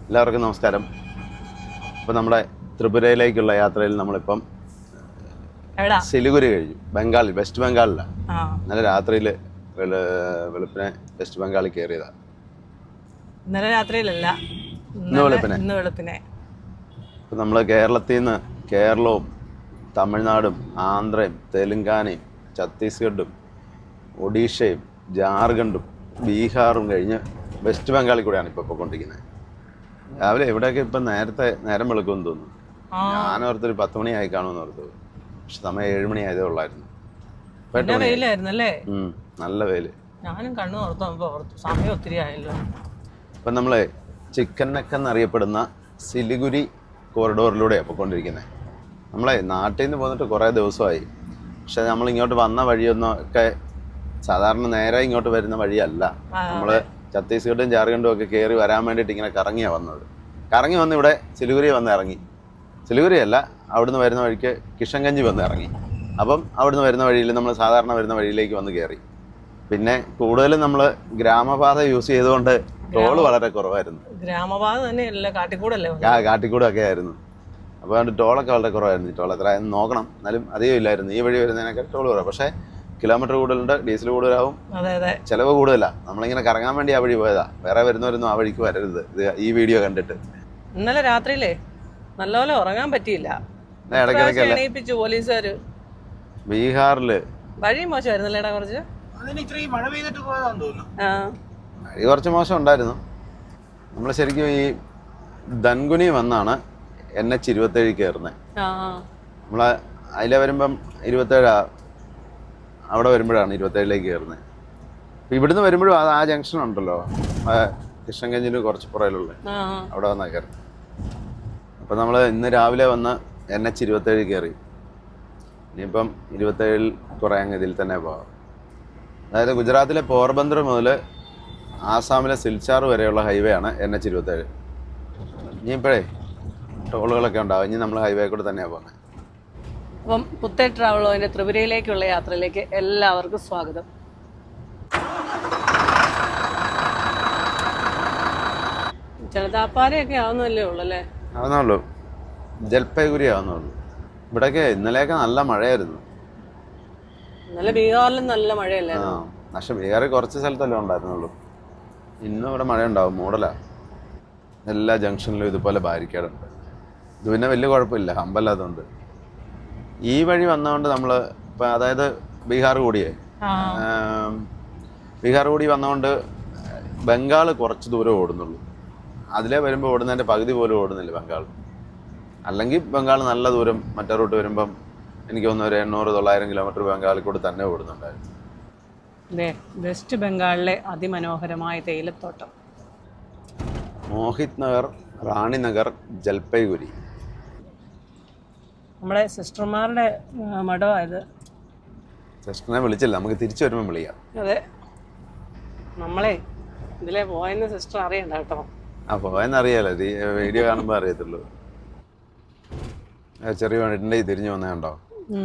എല്ലാവർക്കും നമസ്കാരം. ഇപ്പോൾ നമ്മുടെ ത്രിപുരയിലേക്കുള്ള യാത്രയിൽ നമ്മളിപ്പം സിലിഗുരി കഴിഞ്ഞു. ബംഗാളിൽ, വെസ്റ്റ് ബംഗാളിലാണ്. ഇന്നലെ രാത്രിയിൽ വെളുപ്പിനെ വെസ്റ്റ് ബംഗാളിൽ കയറിയതാണ്. ഇന്നലെ രാത്രിയിലല്ല, ഇന്ന് വെളുപ്പിനെ. ഇപ്പം നമ്മൾ കേരളത്തിൽ നിന്ന് കേരളവും തമിഴ്നാടും ആന്ധ്രയും തെലുങ്കാനയും ഛത്തീസ്ഗഡും ഒഡീഷയും ജാർഖണ്ഡും ബീഹാറും കഴിഞ്ഞ് വെസ്റ്റ് ബംഗാളിൽ കൂടെയാണ് ഇപ്പോൾ പോയിക്കൊണ്ടിരിക്കുന്നത്. രാവിലെ ഇവിടെയൊക്കെ ഇപ്പം നേരം വെളുക്കുമെന്ന് തോന്നുന്നു. ഞാനോർത്തൊരു 10 മണിയായി കാണുമെന്ന് ഓർത്തു. പക്ഷെ സമയം 7 മണി ആയതേ ഉള്ളായിരുന്നു. നല്ല വെയില്. ഞാനും കണ്ണു ഓർത്തു സമയം ഒത്തിരി ആയല്ലോ. ഇപ്പം നമ്മൾ ചിക്കൻ നെക്ക് എന്നറിയപ്പെടുന്ന സിലിഗുരി കോറിഡോറിലൂടെയാണ് പോയിക്കൊണ്ടിരിക്കുന്നത്. നമ്മളെ നാട്ടിൽ നിന്ന് പോന്നിട്ട് കുറേ ദിവസമായി. പക്ഷെ നമ്മൾ ഇങ്ങോട്ട് വന്ന വഴിയൊന്നും ഒക്കെ സാധാരണ നേരെ ഇങ്ങോട്ട് വരുന്ന വഴിയല്ല. നമ്മൾ ഛത്തീസ്ഗഡും ജാർഖണ്ഡും ഒക്കെ കയറി വരാൻ വേണ്ടിയിട്ട് ഇങ്ങനെ കറങ്ങി വന്ന് ഇവിടെ സിലിഗുരി വന്ന് ഇറങ്ങി. സിലിഗുരി അല്ല, അവിടുന്ന് വരുന്ന വഴിക്ക് കിഷൻഗഞ്ച് വന്ന് ഇറങ്ങി. അപ്പം അവിടുന്ന് വരുന്ന വഴിയിൽ നമ്മൾ സാധാരണ വരുന്ന വഴിയിലേക്ക് വന്ന് കയറി. പിന്നെ കൂടുതലും നമ്മൾ ഗ്രാമപാത യൂസ് ചെയ്തുകൊണ്ട് ടോള് വളരെ കുറവായിരുന്നു. ഗ്രാമപാത തന്നെയല്ല, കാട്ടിക്കൂടല്ലേ? കാട്ടിക്കൂടൊക്കെ ആയിരുന്നു. അപ്പോൾ അതുകൊണ്ട് ടോളൊക്കെ വളരെ കുറവായിരുന്നു. ടോൾ എത്രയായിരുന്നു നോക്കണം, എന്നാലും അധികം ഇല്ലായിരുന്നു. ഈ വഴി വരുന്നതിനൊക്കെ ടോൾ കുറവാണ്. പക്ഷേ കിലോമീറ്റർ കൂടുതലുണ്ട്, ഡീസൽ കൂടുതലാവും, ചിലവ് കൂടുതലാണ്. നമ്മളിങ്ങനെ കറങ്ങാൻ വേണ്ടി ആ വഴി പോയതാ. വേറെ വരുന്നവരൊന്നും ആ വഴിക്ക് വരരുത് ഈ വീഡിയോ കണ്ടിട്ട്. ഇന്നലെ രാത്രിയിലേ നല്ലപോലെ ഉറങ്ങാൻ പറ്റിയില്ല. പോലീസുകാര് ബീഹാറില് വഴി മോശമായിരുന്നല്ലേടാ? കുറച്ച് വഴി കുറച്ച് മോശം ഉണ്ടായിരുന്നു. നമ്മൾ ശരിക്കും ഈ ധൻകുനി വന്നാണ് NH 27 കയറുന്നത്. നമ്മളെ അതിലെ വരുമ്പം 27 അവിടെ വരുമ്പോഴാണ് 27ലേക്ക് കയറുന്നത്. അപ്പം ഇവിടുന്ന് വരുമ്പോഴും ആ ജംഗ്ഷൻ ഉണ്ടല്ലോ, കിഷൻഗഞ്ചിന് കുറച്ച് പുറയിലുള്ള അവിടെ വന്നാൽ കയറി. അപ്പം നമ്മൾ ഇന്ന് രാവിലെ വന്ന് NH 27 കയറി. ഇനിയിപ്പം 27 കുറേ അങ്ങ് ഇതിൽ തന്നെ പോകാം. അതായത് ഗുജറാത്തിലെ പോർബന്ദർ മുതൽ ആസാമിലെ സിൽച്ചാർ വരെയുള്ള ഹൈവേ ആണ് NH 27. ഇനിയിപ്പോഴേ ടോളുകളൊക്കെ ഉണ്ടാവും. ഇനി നമ്മൾ ഹൈവേ കൂടെ തന്നെയാണ് പോകുന്നത്. അപ്പം പുത്തേ ട്രാവലോൻ്റെ ത്രിപുരയിലേക്കുള്ള യാത്രയിലേക്ക് എല്ലാവർക്കും സ്വാഗതം. ജലതാപ്പാരയൊക്കെ ആവുന്നല്ലേ ഉള്ളൂ അല്ലേ? ആവുന്നുള്ളൂ, ജൽപൈഗുരി ആവുന്നുള്ളൂ. ഇവിടെയൊക്കെ ഇന്നലെയൊക്കെ നല്ല മഴയായിരുന്നു. ഇന്നലെ ബീഹാറിലും നല്ല മഴയല്ലായിരുന്നു. പക്ഷെ ബീഹാറിൽ കുറച്ച് സ്ഥലത്തല്ലേ ഉണ്ടായിരുന്നുള്ളൂ. ഇന്നും ഇവിടെ മഴ ഉണ്ടാവും, മൂടലാണ്. എല്ലാ ജംഗ്ഷനിലും ഇതുപോലെ ബാരിക്കേഡുണ്ട്. ഇത് പിന്നെ വലിയ കുഴപ്പമില്ല, ഹമ്പല്ലാത്തതുകൊണ്ട്. ഈ വഴി വന്നതുകൊണ്ട് നമ്മൾ ഇപ്പം, അതായത് ബീഹാർ കൂടി വന്നതുകൊണ്ട് ബംഗാൾ കുറച്ച് ദൂരം ഓടുന്നുള്ളൂ. അതിലേ വരുമ്പോൾ ഓടുന്നതിൻ്റെ പകുതി പോലും ഓടുന്നില്ല ബംഗാൾ. അല്ലെങ്കിൽ ബംഗാൾ നല്ല ദൂരം മറ്റേ റൂട്ട് വരുമ്പം എനിക്ക് തോന്നുന്നു ഒരു 800-900 കിലോമീറ്റർ ബംഗാളിൽ കൂടെ തന്നെ ഓടുന്നുണ്ടായിരുന്നു. വെസ്റ്റ് ബംഗാളിലെ അതിമനോഹരമായ തേയിലത്തോട്ടം. മോഹിത് നഗർ, റാണി നഗർ, ജൽപൈഗുരി. നമ്മുടെ സിസ്റ്റർമാരുടെ മഠമായത്. സിസ്റ്ററിനെ വിളിച്ചില്ല, നമുക്ക് തിരിച്ചു വരുമ്പോൾ വിളിക്കാം. അതെ, നമ്മളെ ഇതിലെ പോയെന്ന് സിസ്റ്റർ അറിയണ്ട കേട്ടോ. പോയെന്നറിയാലോ, വീഡിയോ കാണുമ്പോൾ അറിയത്തുള്ളൂ. ചെറിയ വണ്ടിൻ്റെ തിരിഞ്ഞു വന്നേ കണ്ടോ?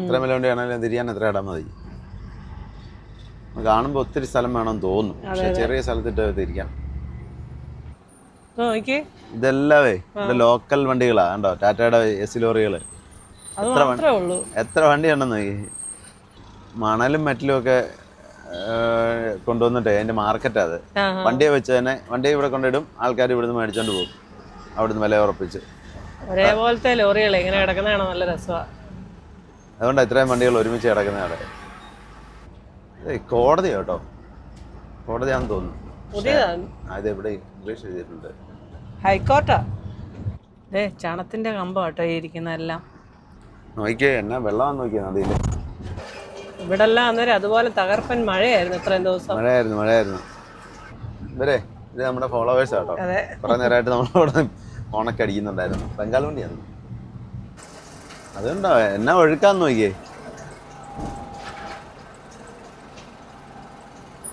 ഇത്ര വലിയ വണ്ടിയാണെങ്കിലും തിരിയാൻ എത്ര ഇടാൻ മതി. കാണുമ്പോൾ ഒത്തിരി സ്ഥലം വേണമെന്ന് തോന്നും, പക്ഷെ ചെറിയ സ്ഥലത്തിട്ട് തിരിക്കാം. ഇതെല്ലാവേ ഇവിടെ ലോക്കൽ വണ്ടികളാ കണ്ടോ, ടാറ്റയുടെ SC ലോറികൾ. എത്ര വണ്ടിയുണ്ടെന്ന് നോക്കി. മണലും മെറ്റലും ഒക്കെ കൊണ്ടുവന്നിട്ടേ അതിന്റെ മാർക്കറ്റാ അത്. വണ്ടിയെ വെച്ച് തന്നെ വണ്ടിയെ ഇവിടെ കൊണ്ടിടും, ആൾക്കാർ ഇവിടുന്ന് മേടിച്ചോണ്ട് പോകും, അവിടുന്ന് വില ഉറപ്പിച്ച്. ഒരേപോലത്തെ ലോറികൾ ഇങ്ങനെ കിടക്കുന്നതാണ് നല്ല രസമാണ്. അതുകൊണ്ടാണ് ഇത്രയും വണ്ടികൾ ഒരുമിച്ച് കിടക്കുന്ന അവിടെ. കോടതി കേട്ടോ, കോടതിയാണെന്ന് തോന്നുന്നു. അതെവിടെ ഇംഗ്ലീഷ് എഴുതിയിട്ടുണ്ട്. ഹൈക്കോർട്ടാ. ചണത്തിന്റെ കമ്പം കേട്ടോ ഈ ഇരിക്കുന്നതെല്ലാം. നോക്കിയേ, എന്നാ വെള്ളമാണെന്ന് നോക്കിയാ നദിയില്. ഇവിടെ എല്ലാം അന്നേരം അതുപോലെ തകർപ്പൻ മഴയായിരുന്നു. ഇത്രയും ദിവസം മഴയായിരുന്നു. ഇത് നമ്മുടെ ഫോളോവേഴ്സ് കേട്ടോ. കുറെ നേരമായിട്ട് നമ്മളവിടെ ഓണൊക്കെ അടിക്കുന്നുണ്ടായിരുന്നു. ബംഗാൾ വണ്ടിയാണ്. അതുകൊണ്ടോ എന്നാ ഒഴുക്കാന്ന് നോക്കിയേ.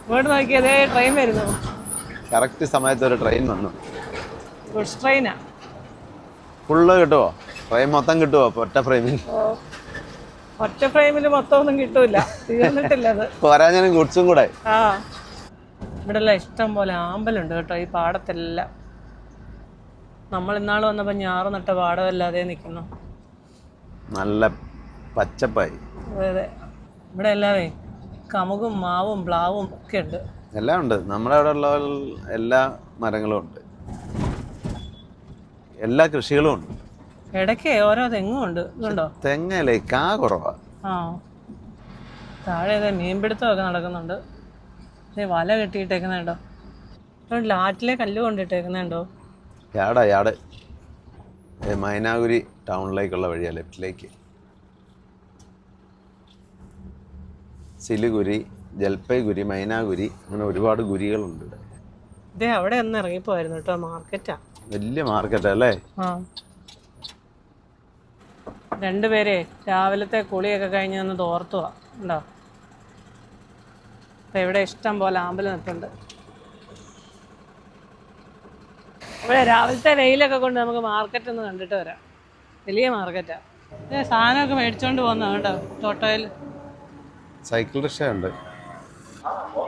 ഇങ്ങോട്ട് നോക്കിയതേ ട്രെയിൻ വരുന്നു. കറക്റ്റ് സമയത്ത് ഒരു ട്രെയിൻ വന്നു. ഗുഡ്സ് ട്രെയിനാ. ഫുള്ള് കിട്ടുമോ? ഫ്രെയിം മൊത്തം കിട്ടുമോ? ഒറ്റ ഫ്രെയിമിൽ മൊത്തം ഒന്നും കിട്ടൂല, തീർന്നിട്ടില്ല അത്. പോരാഞ്ഞാലും ഗുഡ്സും കൂടെ. ഇവിടെ എല്ലാം ഇഷ്ടം പോലെ ആമ്പലുണ്ട് കേട്ടോ ഈ പാടത്തെല്ലാം. നമ്മൾ ഇന്നാൾ വന്നപ്പോൾ ഞാറ് നട്ട പാടമല്ലാതെ നിൽക്കുന്നു. നല്ല പച്ചപ്പായി. അതെ അതെ, ഇവിടെ എല്ലാവേ കമുകും മാവും പ്ലാവും ഒക്കെ ഉണ്ട്. എല്ലാം ഉണ്ട്. നമ്മുടെ അവിടെ ഉള്ള എല്ലാ മരങ്ങളും ഉണ്ട്, എല്ലാ കൃഷികളും ഉണ്ട്. ഇടയ്ക്ക് ഓരോ തെങ്ങും ഉണ്ട്. ഇതുണ്ടോ തെങ്ങല്ലേ? കാ കുറവാ. ആ, താഴെ അതെ മീൻപിടുത്തമൊക്കെ നടക്കുന്നുണ്ട്. വല കെട്ടിയിട്ടേക്കുന്നുണ്ടോ? ആറ്റിലെ കല്ല് കൊണ്ടിട്ടേക്കുന്നുണ്ടോ? യാട് മൈനാഗുരി ടൗണിലേക്കുള്ള വഴിയാ, ലെഫ്റ്റിലേക്ക്. സിലിഗുരി, ജൽപൈഗുരി, മൈനാഗുരി, അങ്ങനെ ഒരുപാട് ഗുരികളുണ്ട് ഇവിടെ. ഇതേ അവിടെ ഒന്ന് ഇറങ്ങിപ്പോയിരുന്നു കേട്ടോ, മാർക്കറ്റാ, വലിയ മാർക്കറ്റാ അല്ലേ? ആ, രണ്ടുപേരെ രാവിലത്തെ കുളിയൊക്കെ കഴിഞ്ഞ് ഒന്ന് തോർത്തുവാ. ഉണ്ടോ? അപ്പം ഇവിടെ ഇഷ്ടം പോലെ ആമ്പൽ നിൽപ്പുണ്ട്. ഇവിടെ രാവിലത്തെ വെയിലൊക്കെ കൊണ്ട് നമുക്ക് മാർക്കറ്റ് ഒന്ന് കണ്ടിട്ട് വരാം. വലിയ മാർക്കറ്റാ. സാധനമൊക്കെ മേടിച്ചോണ്ട് പോകുന്ന കേട്ടോ ടോട്ടോയിൽ. സൈക്കിൾ റിക്ഷ ഉണ്ട്.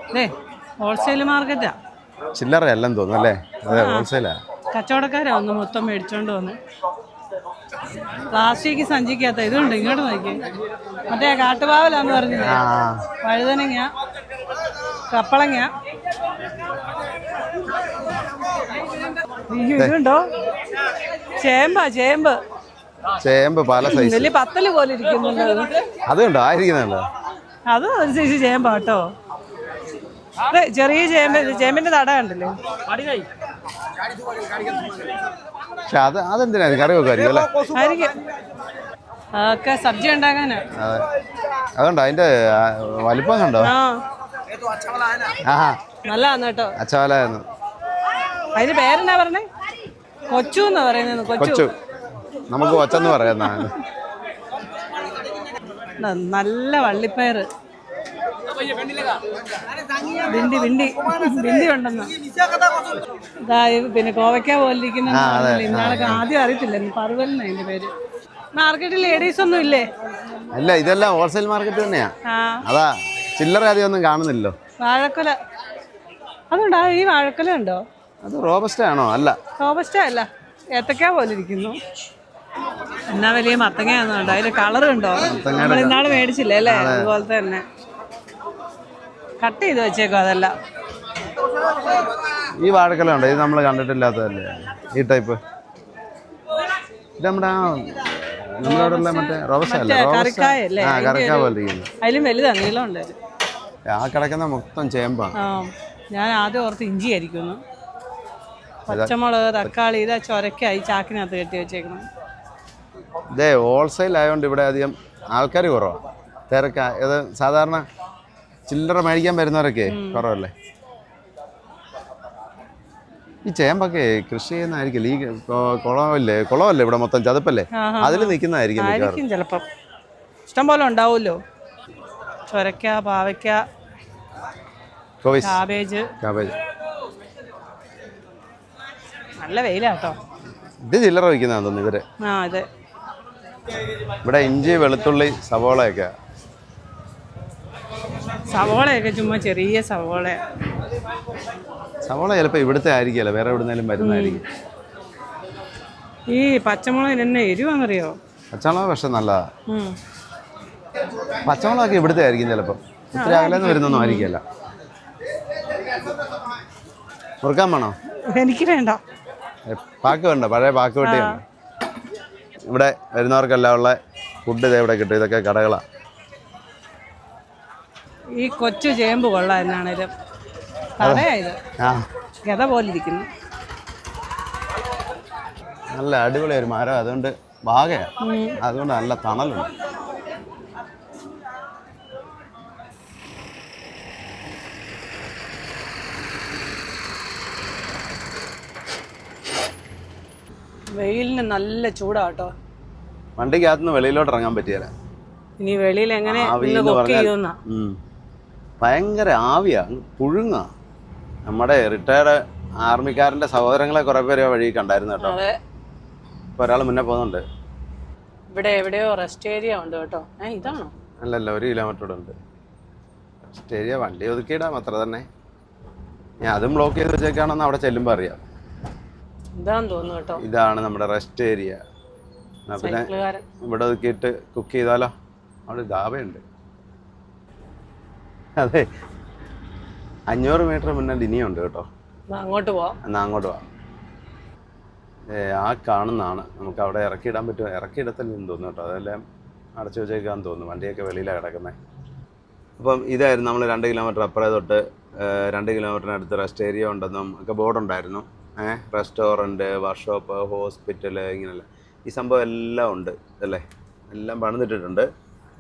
അതെ, ഹോൾസെയിൽ മാർക്കറ്റാ. ചില്ലറ എല്ലാം തോന്നുന്നു അല്ലേ? അതെ, ഹോൾസെയിലാ. കച്ചവടക്കാരാ ഒന്ന് മൊത്തം മേടിച്ചോണ്ട് വന്നു. പ്ലാസ്റ്റിക് സഞ്ചിക്കാത്ത ഇതുണ്ട്, ഇങ്ങോട്ട് നോക്കി. മറ്റേ കാട്ടുപാവലാന്ന് പറഞ്ഞില്ലേ, വഴുതനങ്ങ, കപ്പളങ്ങ. ഇതുണ്ടോ? ചേമ്പ് പല സൈസ്, വലിയ പത്തല് പോലെ ഇരിക്കുന്നുണ്ട്. അതുണ്ടോ? ആയിരിക്കുന്നുണ്ടോ? അത് ഒരു സൈസ് ചേമ്പാ കേട്ടോ. അതെ, ചെറിയ ചേമ്പിന്റെ തട കണ്ടില്ലേ? അതെന്തിനാ കറി വെക്കുമായിരിക്കും അല്ലേ? ആയിരിക്കും, അതൊക്കെ സബ്ജി ഉണ്ടാക്കാനാ. അതുണ്ടോ? അതിന്റെ വലിപ്പം കണ്ടോ? നല്ലതാന്ന് കേട്ടോ. അച്ചവലായിരുന്നു. അതിന് പേരെന്നാ പറഞ്ഞേ? കൊച്ചു എന്നാ പറയുന്നത്. കൊച്ചു, നമുക്ക് കൊച്ചെന്ന് പറയാം. നല്ല വള്ളിപ്പയറ്, ബിണ്ടി ഉണ്ടെന്ന്. പിന്നെ കോവയ്ക്ക പോലെ ഇരിക്കുന്ന ഇന്നാളൊക്കെ ആദ്യം അറിയത്തില്ല, പറുവലിന് അതിന്റെ പേര്. മാർക്കറ്റിൽ ലേഡീസ് ഒന്നും ഇല്ലേ? അല്ല, ഇതെല്ലാം ഹോൾസെയിൽ മാർക്കറ്റ് തന്നെയാ. അതാ ചില്ലറ അധികം ഒന്നും കാണുന്നില്ലല്ലോ. വാഴക്കൊല അതുണ്ടോ? ഈ വാഴക്കൊല ഉണ്ടോ? അത് റോബസ്റ്റ ആണോ? അല്ല, റോബസ്റ്റ അല്ല, ഏത്തക്ക പോലെ ഇരിക്കുന്നു. എന്നാ വലിയ മത്തങ്ങയാന്നുണ്ടോ? അതിന്റെ കളർ ഉണ്ടോ? നമ്മൾ ഇന്നാള് മേടിച്ചില്ലേ അല്ലേ? അതുപോലത്തെ തന്നെ കട്ട് ചെയ്ത് വെച്ചേക്കോ. അതല്ല, ഈ വാഴക്കൊല ഉണ്ടോ? ഇത് നമ്മൾ കണ്ടിട്ടില്ലാത്തതല്ലേ ഈ ടൈപ്പ്? ഇത് നമ്മുടെ നമ്മളോടുള്ള മറ്റേ റോബസ്റ്റ അല്ലേ? കറിക്കായല്ലേ? കറിക്കായ പോലെ ഇരിക്കുന്നു. അതിലും വലുതാ, നീളം ഉണ്ട്. ആ കിടക്കുന്ന മൊത്തം ചേമ്പാണ്. ഞാൻ ആദ്യം ഓർത്ത് ഇഞ്ചി ആയിരിക്കുന്നു. പച്ചമുളക്, തക്കാളി, ഇതാ ചൊരക്കായി ചാക്കിനകത്ത് കെട്ടി വെച്ചേക്കണം. ഇതേ ഹോൾസെയിൽ ആയതുകൊണ്ട് ഇവിടെ അധികം ആൾക്കാർ കുറവാണ്. തിരക്കാ. ഇത് സാധാരണ ചില്ലറ മേടിക്കാൻ വരുന്നവരൊക്കെ കുറവല്ലേ? ഈ ചേമ്പൊക്കെ കൃഷി ചെയ്യുന്നതായിരിക്കില്ല. ഈ കുളമല്ലേ ഇവിടെ മൊത്തം ചതുപ്പല്ലേ, അതിൽ നിൽക്കുന്നതായിരിക്കും ചിലപ്പം. ഇഷ്ടം പോലെ ഉണ്ടാവുമല്ലോ. ചൊരക്ക, പാവയ്ക്ക, കാബേജ്. നല്ല വെയിലാട്ടോ. ഇത് ചില്ലറ വയ്ക്കുന്നതാന്ന് തോന്നുന്നു ഇവര്. അതെ, ഇവിടെ ഇഞ്ചി, വെളുത്തുള്ളി, സവോളയൊക്കെ ചുമ്മാ ചെറിയ സവോള ചിലപ്പോൾ ഇവിടുത്തെ ആയിരിക്കുമല്ലോ, വേറെ എവിടുന്നേലും വരുന്നതായിരിക്കും. ഈ പച്ചമുളകിന് എന്നെ എരിവാന്നറിയോ? പച്ചമുളക് പക്ഷെ നല്ലതാ. പച്ചമുളകൊക്കെ ഇവിടുത്തെ ആയിരിക്കും ചിലപ്പോൾ, ഇത്തിരി അകലെന്ന് വരുന്നൊന്നും ആയിരിക്കില്ല. മുറുക്കാൻ വേണോ? എനിക്ക് വേണ്ട. പാക്ക് വേണ്ട, പഴയ പാക്ക് വെട്ടിയുണ്ട്. ഇവിടെ വരുന്നവർക്കെല്ലാം ഉള്ള ഫുഡ് ഇതേ ഇവിടെ കിട്ടും. ഇതൊക്കെ കടകളാണ്. ഈ കൊച്ചു ചേമ്പ് കൊള്ളാം. എന്നാണേലും കടയായത് ഗത പോലെ ഇരിക്കുന്നു. നല്ല അടിപൊളി ഒരു മരം, അതുകൊണ്ട് ഭാഗയാണ്, അതുകൊണ്ട് നല്ല തണലുണ്ട്. വെയിലിന് നല്ല ചൂടാട്ടോ. വണ്ടിക്കകത്തുനിന്ന് വെളിയിലോട്ട് ഇറങ്ങാൻ പറ്റിയല്ല. ഇനി വെളിയിൽ എങ്ങനെ ഭയങ്കര ആവിയാ, പുഴുങ്ങ. നമ്മുടെ റിട്ടയർഡ് ആർമിക്കാരന്റെ സഹോദരങ്ങളെ കുറെ പേര് വഴി കണ്ടായിരുന്നു കേട്ടോ. ഇപ്പൊ ഒരാൾ മുന്നേ പോകുന്നുണ്ട്. ഇവിടെ എവിടെയോ റെസ്റ്റ് ഏരിയ ഉണ്ട് കേട്ടോ. ഇതാണോ? അല്ലല്ല, 1 കിലോമീറ്റർ ഉണ്ട് റെസ്റ്റ് ഏരിയ. വണ്ടി ഒതുക്കിയിടാം, അത്ര തന്നെ. ഞാൻ അതും ബ്ലോക്ക് ചെയ്ത് വെച്ചേക്കാണെന്ന് അവിടെ ചെല്ലുമ്പോൾ അറിയാം. ഇതാന്ന് തോന്നുന്നു കേട്ടോ. ഇതാണ് നമ്മുടെ റെസ്റ്റ് ഏരിയ. പിന്നെ സൈക്കിളുകാരൻ. ഇവിടെ ഒതുക്കിയിട്ട് കുക്ക് ചെയ്താലോ? അവിടെ ധാബയുണ്ട്. അതെ, 500 മീറ്റർ മുന്നേ ഇനിയുണ്ട് കേട്ടോ. അങ്ങോട്ട് പോവാം. എന്നാൽ അങ്ങോട്ട് പോവാം. ആ കാണുന്നതാണ്. നമുക്ക് അവിടെ ഇറക്കിയിടാൻ പറ്റുമോ? ഇറക്കിയിടത്തില്ലെന്ന് തോന്നുന്നു കേട്ടോ. അതെല്ലാം അടച്ചു വെച്ചേക്കാന്ന് തോന്നുന്നു. വണ്ടിയൊക്കെ വെളിയിലാണ് കിടക്കുന്നത്. അപ്പം ഇതായിരുന്നു നമ്മൾ 2 കിലോമീറ്റർ അപ്പുറേ തൊട്ട് 2 കിലോമീറ്ററിനടുത്ത് റെസ്റ്റ് ഏരിയ ഉണ്ടെന്നും ഒക്കെ ബോർഡുണ്ടായിരുന്നു. റെസ്റ്റോറൻറ്റ്, വർക്ക്ഷോപ്പ്, ഹോസ്പിറ്റല്, ഇങ്ങനെയല്ല ഈ സംഭവം എല്ലാം ഉണ്ട് അല്ലേ. എല്ലാം പണിതിട്ടിട്ടുണ്ട്,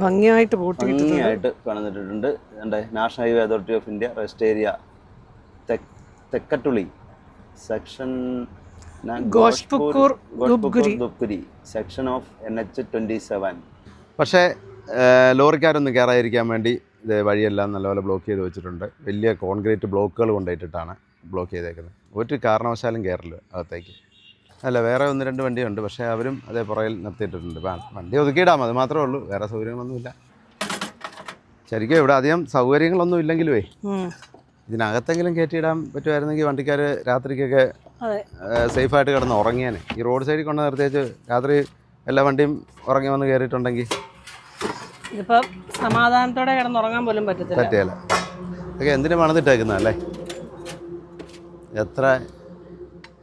ഭംഗിയായിട്ട് പണിതിട്ടിട്ടുണ്ട്. National highway authority of India rest area തെക്കട്ടുളി section Dhupguri section of NH-27. പക്ഷേ ലോറിക്കാരൊന്നും കയറാതിരിക്കാൻ വേണ്ടി ഇത് വഴിയെല്ലാം നല്ലപോലെ ബ്ലോക്ക് ചെയ്ത് വെച്ചിട്ടുണ്ട്. വലിയ കോൺക്രീറ്റ് ബ്ലോക്കുകൾ കൊണ്ടിട്ടിട്ടാണ് ബ്ലോക്ക് ചെയ്തേക്കുന്നത്. ഒരു കാരണവശാലും കയറില്ല അകത്തേക്ക്. അല്ല, വേറെ 1-2 വണ്ടിയുണ്ട്, പക്ഷേ അവരും അതേ പുറകിൽ നിർത്തിയിട്ടിട്ടുണ്ട്. വണ്ടി ഒതുക്കിയിടാം, അത് മാത്രമേ ഉള്ളൂ. വേറെ സൗകര്യങ്ങളൊന്നുമില്ല. ശരിക്കും ഇവിടെ അധികം സൗകര്യങ്ങളൊന്നും ഇല്ലെങ്കിലുമേ ഇതിനകത്തെങ്കിലും കയറ്റിയിടാൻ പറ്റുമായിരുന്നെങ്കിൽ വണ്ടിക്കാർ രാത്രിക്കൊക്കെ സേഫായിട്ട് കിടന്ന് ഉറങ്ങിയാനെ. ഈ റോഡ് സൈഡിൽ കൊണ്ട് നിർത്തിയേച്ച് രാത്രി എല്ലാ വണ്ടിയും ഉറങ്ങി വന്ന് കയറിയിട്ടുണ്ടെങ്കിൽ ഇതിപ്പോൾ സമാധാനത്തോടെ കിടന്നുറങ്ങാൻ പോലും പറ്റില്ല. ഇതൊക്കെ എന്തിനു പണിതിട്ടേക്കുന്നതല്ലേ?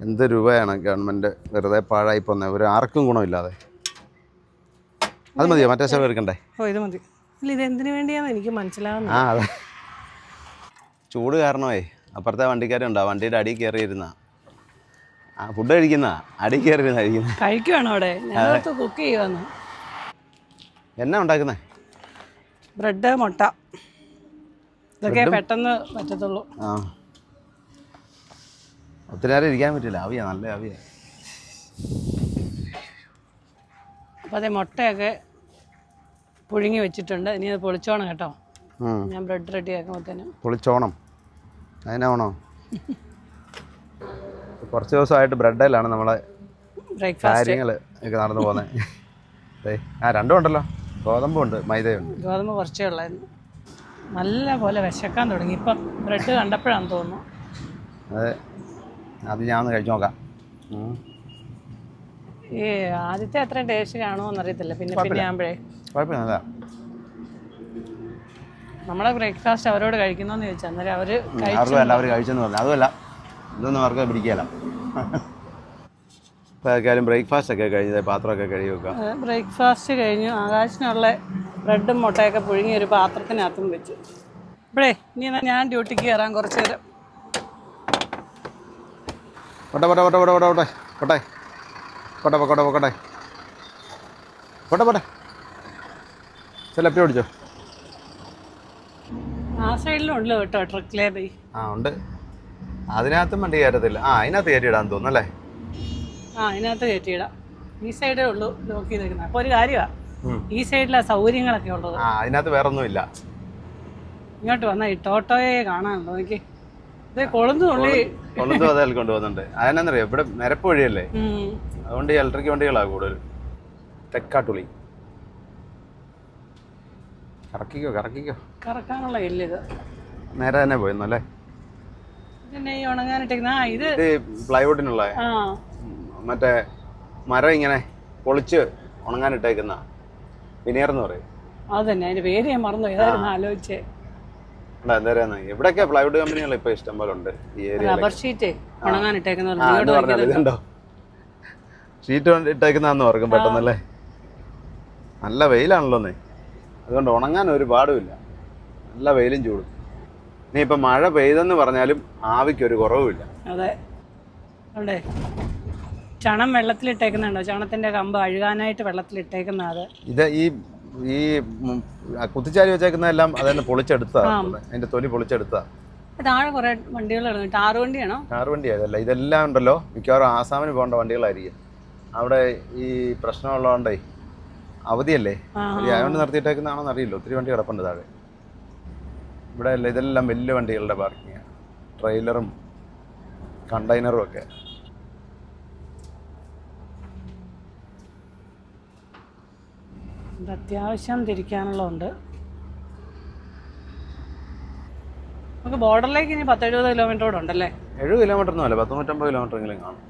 എന്ത് രൂപയാണ് ഗവൺമെൻറ് വെറുതെ പാഴായി പോകുന്നത്, ഒരു ആർക്കും ഗുണമില്ലാതെ. അത് മതിയോ? മറ്റേ സ്ഥലം എടുക്കണ്ടേ? ഇത് മതി. ഇല്ല, ഇത് എന്തിനു വേണ്ടിയാണെന്ന് എനിക്ക് മനസ്സിലാവുന്നത്. അതെ, ചൂട് കാരണമേ അപ്പുറത്തെ വണ്ടിക്കാരുണ്ടോ വണ്ടിയുടെ അടിയിൽ കയറിയിരുന്ന ഫുഡ് കഴിക്കുന്ന അടി കയറിയിരുന്ന കഴിക്കുവാണോ അവിടെ? കുക്ക് ചെയ്യുവാന്ന്. എന്നാ ഉണ്ടാക്കുന്നേ? ബ്രെഡ്, മുട്ട, ഇതൊക്കെ പെട്ടെന്ന് പറ്റത്തുള്ളൂ. ഒത്തിരി നേരം ഇരിക്കാൻ പറ്റില്ല. ആവിയാ, നല്ല ആവിയാ. അപ്പോൾ അതെ, മുട്ടയൊക്കെ പുഴുങ്ങി വെച്ചിട്ടുണ്ട്. ഇനി അത് പൊളിച്ചോണം കേട്ടോ. ഞാൻ ബ്രെഡ് റെഡി ആക്കുമ്പോഴത്തേനും. പൊളിച്ചോണം? അതിനാണോ? കുറച്ച് ദിവസമായിട്ട് ബ്രെഡിലാണ് നമ്മളെ കാര്യങ്ങൾ ഒക്കെ നടന്നു പോകുന്നത്. രണ്ടും ഉണ്ടല്ലോ, ഗോതമ്പുണ്ട്, മൈദയുണ്ട്. ഗോതമ്പ് കുറച്ചേ ഉള്ളായിരുന്നു. നല്ല പോലെ വിശക്കാൻ തുടങ്ങി ഇപ്പം. ബ്രെഡ് കണ്ടപ്പോഴാണെന്ന് തോന്നുന്നു. അതെ, അത് ഞാൻ ഒന്ന് കഴിച്ചു നോക്കാം. ഈ ആദ്യത്തെ അത്രയും ടേസ്റ്റ് കാണുമോ എന്നറിയത്തില്ല. പിന്നെ ആകുമ്പോഴേ കുഴപ്പമില്ല. നമ്മളെ ബ്രേക്ക്ഫാസ്റ്റ് അവരോട് കഴിക്കുന്നോന്ന് ചോദിച്ചാൽ അന്നേരം അവർ കഴിച്ചെന്ന് പറഞ്ഞു. അതുമല്ല, ഇതൊന്നും അവർക്ക് പിടിക്കുകയില്ല. ഇപ്പോൾ ഏതായാലും ബ്രേക്ക്ഫാസ്റ്റ് ഒക്കെ കഴിഞ്ഞത് പാത്രമൊക്കെ കഴുകി വെക്കുക. ബ്രേക്ക്ഫാസ്റ്റ് കഴിഞ്ഞു. ആകാശിനുള്ള ബ്രെഡും മുട്ടയൊക്കെ പുഴുങ്ങി ഒരു പാത്രത്തിനകത്തും വെച്ചു. ഇപ്പോഴേ ഇനി ഞാൻ ഡ്യൂട്ടിക്ക് കയറാൻ കുറച്ച് നേരം. പോട്ടെ പോട്ടെ പോട്ടെ പോട്ടെ പോട്ടെ പോട്ടെ പോട്ടെ പോട്ടെ പോട്ടെ പോട്ടെ പോട്ടെ പോട്ടെ ചിലപ്പോൾ പിടിച്ചോ. ആ സൈഡിലും ഉണ്ടല്ലോ കേട്ടോ ട്രക്കിലേ. ഉണ്ട്. അതിനകത്തും വണ്ടി കയറ്റത്തില്ല. അതിനകത്ത് കയറ്റിയിടാൻ തോന്നുന്നു അല്ലേ? അതിനകത്ത് കയറ്റിയിടാം. ഈ സൈഡേ ഉള്ളൂ ലോക്ക് ചെയ്തേക്കുന്നത്. അപ്പോൾ ഒരു കാര്യമാണ്, ഈ സൈഡിലെ സൗകര്യങ്ങളൊക്കെ ഉള്ളത്. അതിനകത്ത് വേറെ ഒന്നുമില്ല. ഇങ്ങോട്ട് വന്നാൽ ഈ ടോട്ടോയെ കാണാനുണ്ടോ? എനിക്ക് ഇത് കൊളുന്തും അതിൽ കൊണ്ടുപോകുന്നുണ്ട്. അതിനെന്നറിയാം, ഇവിടെ നിരപ്പ് വഴിയല്ലേ, അതുകൊണ്ട് ഈ ഇലക്ട്രിക് വണ്ടികളാണ് കൂടുതൽ. തെക്കാട്ടുളി കറക്കിക്കോ. കറക്കാനുള്ള ഇല്ല, ഇത് നേരെ തന്നെ പോയെന്നല്ലേ. പിന്നെ ഈ ഉണങ്ങാനിട്ടേക്കുന്ന ഇത് പ്ലൈവുഡിനുള്ള മറ്റേ മരം ഇങ്ങനെ പൊളിച്ച് ഉണങ്ങാനിട്ടേക്കുന്ന വിനീർ എന്ന് പറയും. അത് തന്നെ, അതിന്റെ പേര് ഞാൻ മറന്നു. ഏതായിരുന്നു ആലോചിച്ചേ. എവിടെയൊക്കെ പ്ലൈവുഡ് കമ്പനികൾ ഇപ്പൊ ഇഷ്ടം പോലെ ഉണ്ട് ഈ ഏരിയ. റബ്ബർ ഷീറ്റ് ഉണങ്ങാനിട്ടേക്കുന്ന ഷീറ്റ് ഇട്ടേക്കുന്നാന്ന് ഓർക്കും പെട്ടെന്നല്ലേ. നല്ല വെയിലാണല്ലോന്നേ, അതുകൊണ്ട് ഉണങ്ങാൻ ഒരു പാടുമില്ല. നല്ല വെയിലും ചൂടും. ഇനി ഇപ്പം മഴ പെയ്തെന്ന് പറഞ്ഞാലും ആവിക്കൊരു കുറവുമില്ല. അതെ, അവിടെ ചണം വെള്ളത്തിലിട്ടേക്കുന്നുണ്ടോ? ചണത്തിന്റെ കമ്പ് അഴുകാനായിട്ട് വെള്ളത്തിലിട്ടേക്കുന്ന. അത് ഇത് ഈ കുത്തിച്ചാരി വെച്ചേക്കുന്നതെല്ലാം അതെന്നെ പൊളിച്ചെടുത്തതാണ്. അതിന്റെ തൊലി പൊളിച്ചെടുത്താ. താഴെ കുറെ വണ്ടികൾ ഇറങ്ങി. ടാറ് വണ്ടിയാണോ? ടാറ് വണ്ടി അതല്ല, ഇതെല്ലാം ഉണ്ടല്ലോ മിക്കവാറും ആസാമിന് പോകേണ്ട വണ്ടികളായിരിക്കും. അവിടെ ഈ പ്രശ്നമുള്ളതുകൊണ്ടേ അവധിയല്ലേ, അതുകൊണ്ട് നിർത്തിയിട്ടേക്കുന്നതാണോന്ന് അറിയില്ല. ഒത്തിരി വണ്ടി കിടപ്പുണ്ട് താഴെ. ഇവിടെ അല്ല, ഇതെല്ലാം വലിയ വണ്ടികളുടെ പാർക്കിങ്, ട്രെയിലറും കണ്ടെയ്നറും ഒക്കെ. അത്യാവശ്യം തിരിക്കാനുള്ളതുണ്ട്. നമുക്ക് ബോർഡറിലേക്ക് ഇനി 10-70 കിലോമീറ്റർ കൂടെ ഉണ്ടല്ലേ? 70 കിലോമീറ്റർ ഒന്നും അല്ല, 150 കിലോമീറ്റർ എങ്കിലും കാണും.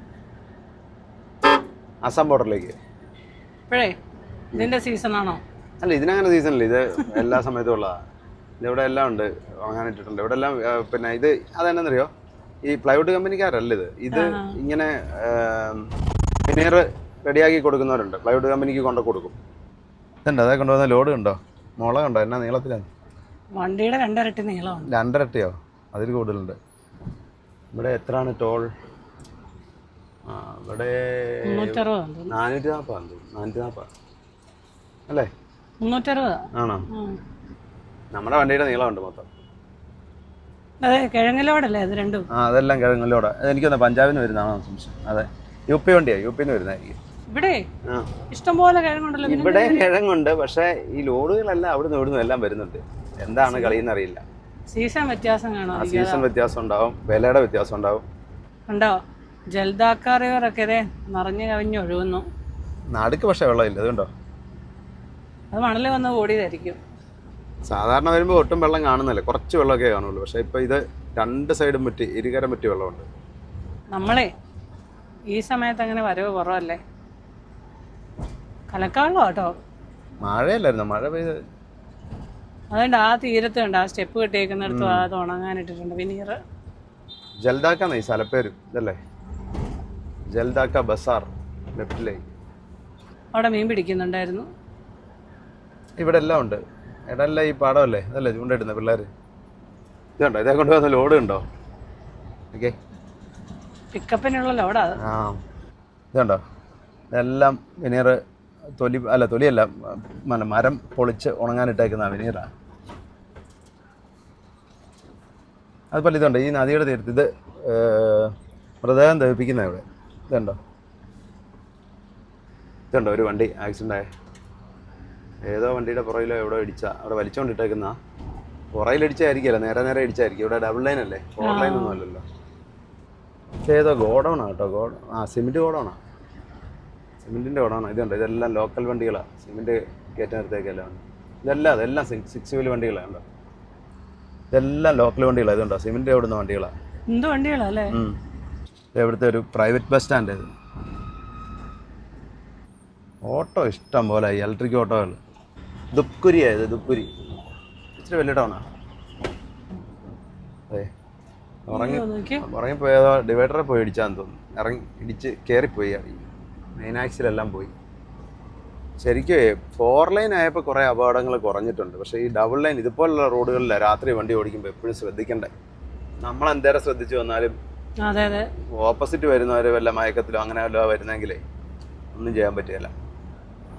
ആസാം ബോർഡറിലേക്ക്. ഇപ്പോഴേ ഇതിന്റെ സീസണാണോ? അല്ല, ഇതിനങ്ങനെ സീസണില്ല, ഇത് എല്ലാ സമയത്തും ഉള്ളതാണ്. ഇതിവിടെ എല്ലാം ഉണ്ട്, വാങ്ങാനിട്ടിട്ടുണ്ട് ഇവിടെ എല്ലാം. പിന്നെ ഇത് അതെന്നറിയോ, ഈ പ്ലൈവുഡ് കമ്പനിക്കാരല്ല ഇത് ഇങ്ങനെ വിനീർ റെഡിയാക്കി കൊടുക്കുന്നവരുണ്ട്, പ്ലൈവുഡ് കമ്പനിക്ക് കൊണ്ട് കൊടുക്കും. ഇതുണ്ട്, അതേ കൊണ്ടുവന്ന ലോഡ് ഉണ്ടോ, മുള കണ്ടോ, എന്നാ നീളത്തിലാണ്. വണ്ടിയുടെ 2 ഇരട്ടി നീളമാണ്. 2 ഇരട്ടിയോ, അതിൽ കൂടുതലുണ്ട്. ഇവിടെ എത്രയാണ് ടോൾ? ഇവിടെ 440 അല്ലേ? 360 ആണോ? നമ്മുടെ വണ്ടിയുടെ നീളമുണ്ട് മൊത്തം. അതെ, കിഴങ്ങിലോടല്ലേ അത് രണ്ടും? അതെല്ലാം കിഴങ്ങിലോടെ. എനിക്കൊന്ന് പഞ്ചാബിൽ നിന്ന് വരുന്നതാണോ സംശയം. അതെ, യു പി വണ്ടിയാണ്, യു പിന്ന് വരുന്നതായിരിക്കും. ഇവിടെ ഇഷ്ടംപോലെ കിഴങ്ങുണ്ടല്ലോ. ഇവിടെ കിഴങ്ങുണ്ട്, പക്ഷേ ഈ ലോഡുകളെല്ലാം അവിടുന്ന് ഇവിടുന്ന് എല്ലാം വരുന്നുണ്ട്. എന്താണ് കളിയെന്ന് അറിയില്ല. സീസൺ വ്യത്യാസം കാണും. സീസൺ വ്യത്യാസം ഉണ്ടാവും, വിലയുടെ വ്യത്യാസം ഉണ്ടാവും. ഉണ്ടോ? ജൽദാക്ക റിവറൊക്കെ ഇതേ നിറഞ്ഞു കവിഞ്ഞ് ഒഴുകുന്നു. നടുക്ക് പക്ഷേ വെള്ളമില്ല, അതുകൊണ്ടോ? അത് മണല് വന്ന് ഓടിയതായിരിക്കും. സാധാരണ വരുമ്പോൾ ഒട്ടും വെള്ളം കാണുന്നില്ല, കുറച്ച് വെള്ളമൊക്കെ കാണുള്ളൂ. പക്ഷേ ഇപ്പോൾ ഇത് 2 സൈഡും പറ്റി, ഇരുകരം പറ്റി വെള്ളമുണ്ട്. നമ്മളെ ഈ സമയത്ത് അങ്ങനെ വരവ് കുറവല്ലേ? കലക്കാവെള്ളം കേട്ടോ. മഴയല്ലായിരുന്നു, മഴ പെയ്ത്. അതുകൊണ്ട് ആ തീരത്ത് ഉണ്ട്, ആ സ്റ്റെപ്പ് കെട്ടിയേക്കുന്നിടത്തും അത് ഉണങ്ങാനിട്ടിട്ടുണ്ട് വിനീർ. ജൽദാക്ക ഈ സ്ഥലപ്പേര് ഇതല്ലേ, ജൽദാക്ക ബസാർ ലെഫ്റ്റിലേ. അവിടെ മീൻ പിടിക്കുന്നുണ്ടായിരുന്നു. ഇവിടെ എല്ലാം ഉണ്ട്, ഇടല്ല ഈ പാടമല്ലേ, അതല്ലേ ചൂണ്ടിടുന്ന പിള്ളേർ. ഇതുണ്ടോ, ഇതേ കൊണ്ടുവന്ന ലോഡ് ഉണ്ടോ? ഓക്കെ, പിക്കപ്പിനുള്ള ലോഡാ. ഇതുണ്ടോ, ഇതെല്ലാം വിനീർ തൊലിയല്ല, മരം പൊളിച്ച് ഉണങ്ങാനിട്ടേക്കുന്ന വിനീറാണ്. അതുപോലെ ഇതുണ്ട്, ഈ നദിയുടെ തീരത്ത് ഇത് മൃതദേഹം ദഹിപ്പിക്കുന്ന ഇവിടെ. ഇതുണ്ടോ, ഒരു വണ്ടി ആക്സിഡൻ്റ് ആയ, ഏതോ വണ്ടിയുടെ പുറയിലോ എവിടെ അവിടെ വലിച്ചുകൊണ്ടിട്ടേക്കുന്ന. പുറയിലടിച്ചായിരിക്കുമല്ലോ, നേരെ ഇടിച്ചായിരിക്കും. ഇവിടെ ഡബിൾ ലൈൻ അല്ലേ, 4 ലൈൻ ഒന്നും അല്ലല്ലോ. ഏതോ ഗോഡൗണാണ് കേട്ടോ, സിമെൻറ്റ് ഗോഡൗണാണ്, സിമെൻറ്റിൻ്റെ ഗോഡൗണാണ്. ഇതുണ്ട്, ഇതെല്ലാം ലോക്കൽ വണ്ടികളാണ്, സിമെൻറ്റ് കയറ്റാൻ നിർത്തേക്കെല്ലാം. അതെല്ലാം 6 വീൽ വണ്ടികളാണ് കേട്ടോ, ഇതെല്ലാം ലോക്കൽ വണ്ടികളാണ്. ഇതുണ്ടോ, സിമെൻറ്റ് ഓടുന്ന വണ്ടികളാണ്. എന്ത് വണ്ടികളല്ലേ? ഇവിടുത്തെ ഒരു പ്രൈവറ്റ് ബസ് സ്റ്റാൻഡ് ഇത്. ഓട്ടോ ഇഷ്ടം പോലെ, ഇലക്ട്രിക് ഓട്ടോകൾ. ദുപ്കുരിയായത്, ദുപ്കുരി ഇച്ചിരി വലിയ ടൗണാണ്. അതെ, ഉറങ്ങിപ്പോയതോ ഡിവൈഡറെ പോയി ഇടിച്ചാന്ന് തോന്നുന്നു. ഇടിച്ച് കയറിപ്പോയി, മെയിൻ ആക്സിലെല്ലാം പോയി. ശരിക്കും 4 ലൈൻ ആയപ്പോൾ കുറേ അപകടങ്ങൾ കുറഞ്ഞിട്ടുണ്ട്. പക്ഷേ ഈ ഡബിൾ ലൈൻ ഇതുപോലുള്ള റോഡുകളിൽ രാത്രി വണ്ടി ഓടിക്കുമ്പോൾ എപ്പോഴും ശ്രദ്ധിക്കണ്ടേ. നമ്മൾ എന്തേരം ശ്രദ്ധിച്ചു വന്നാലും ഓപ്പോസിറ്റ് വരുന്നവർ വല്ല മയക്കത്തിലോ അങ്ങനെ വല്ലതും വരുന്നെങ്കിലേ ഒന്നും ചെയ്യാൻ പറ്റുകയില്ല.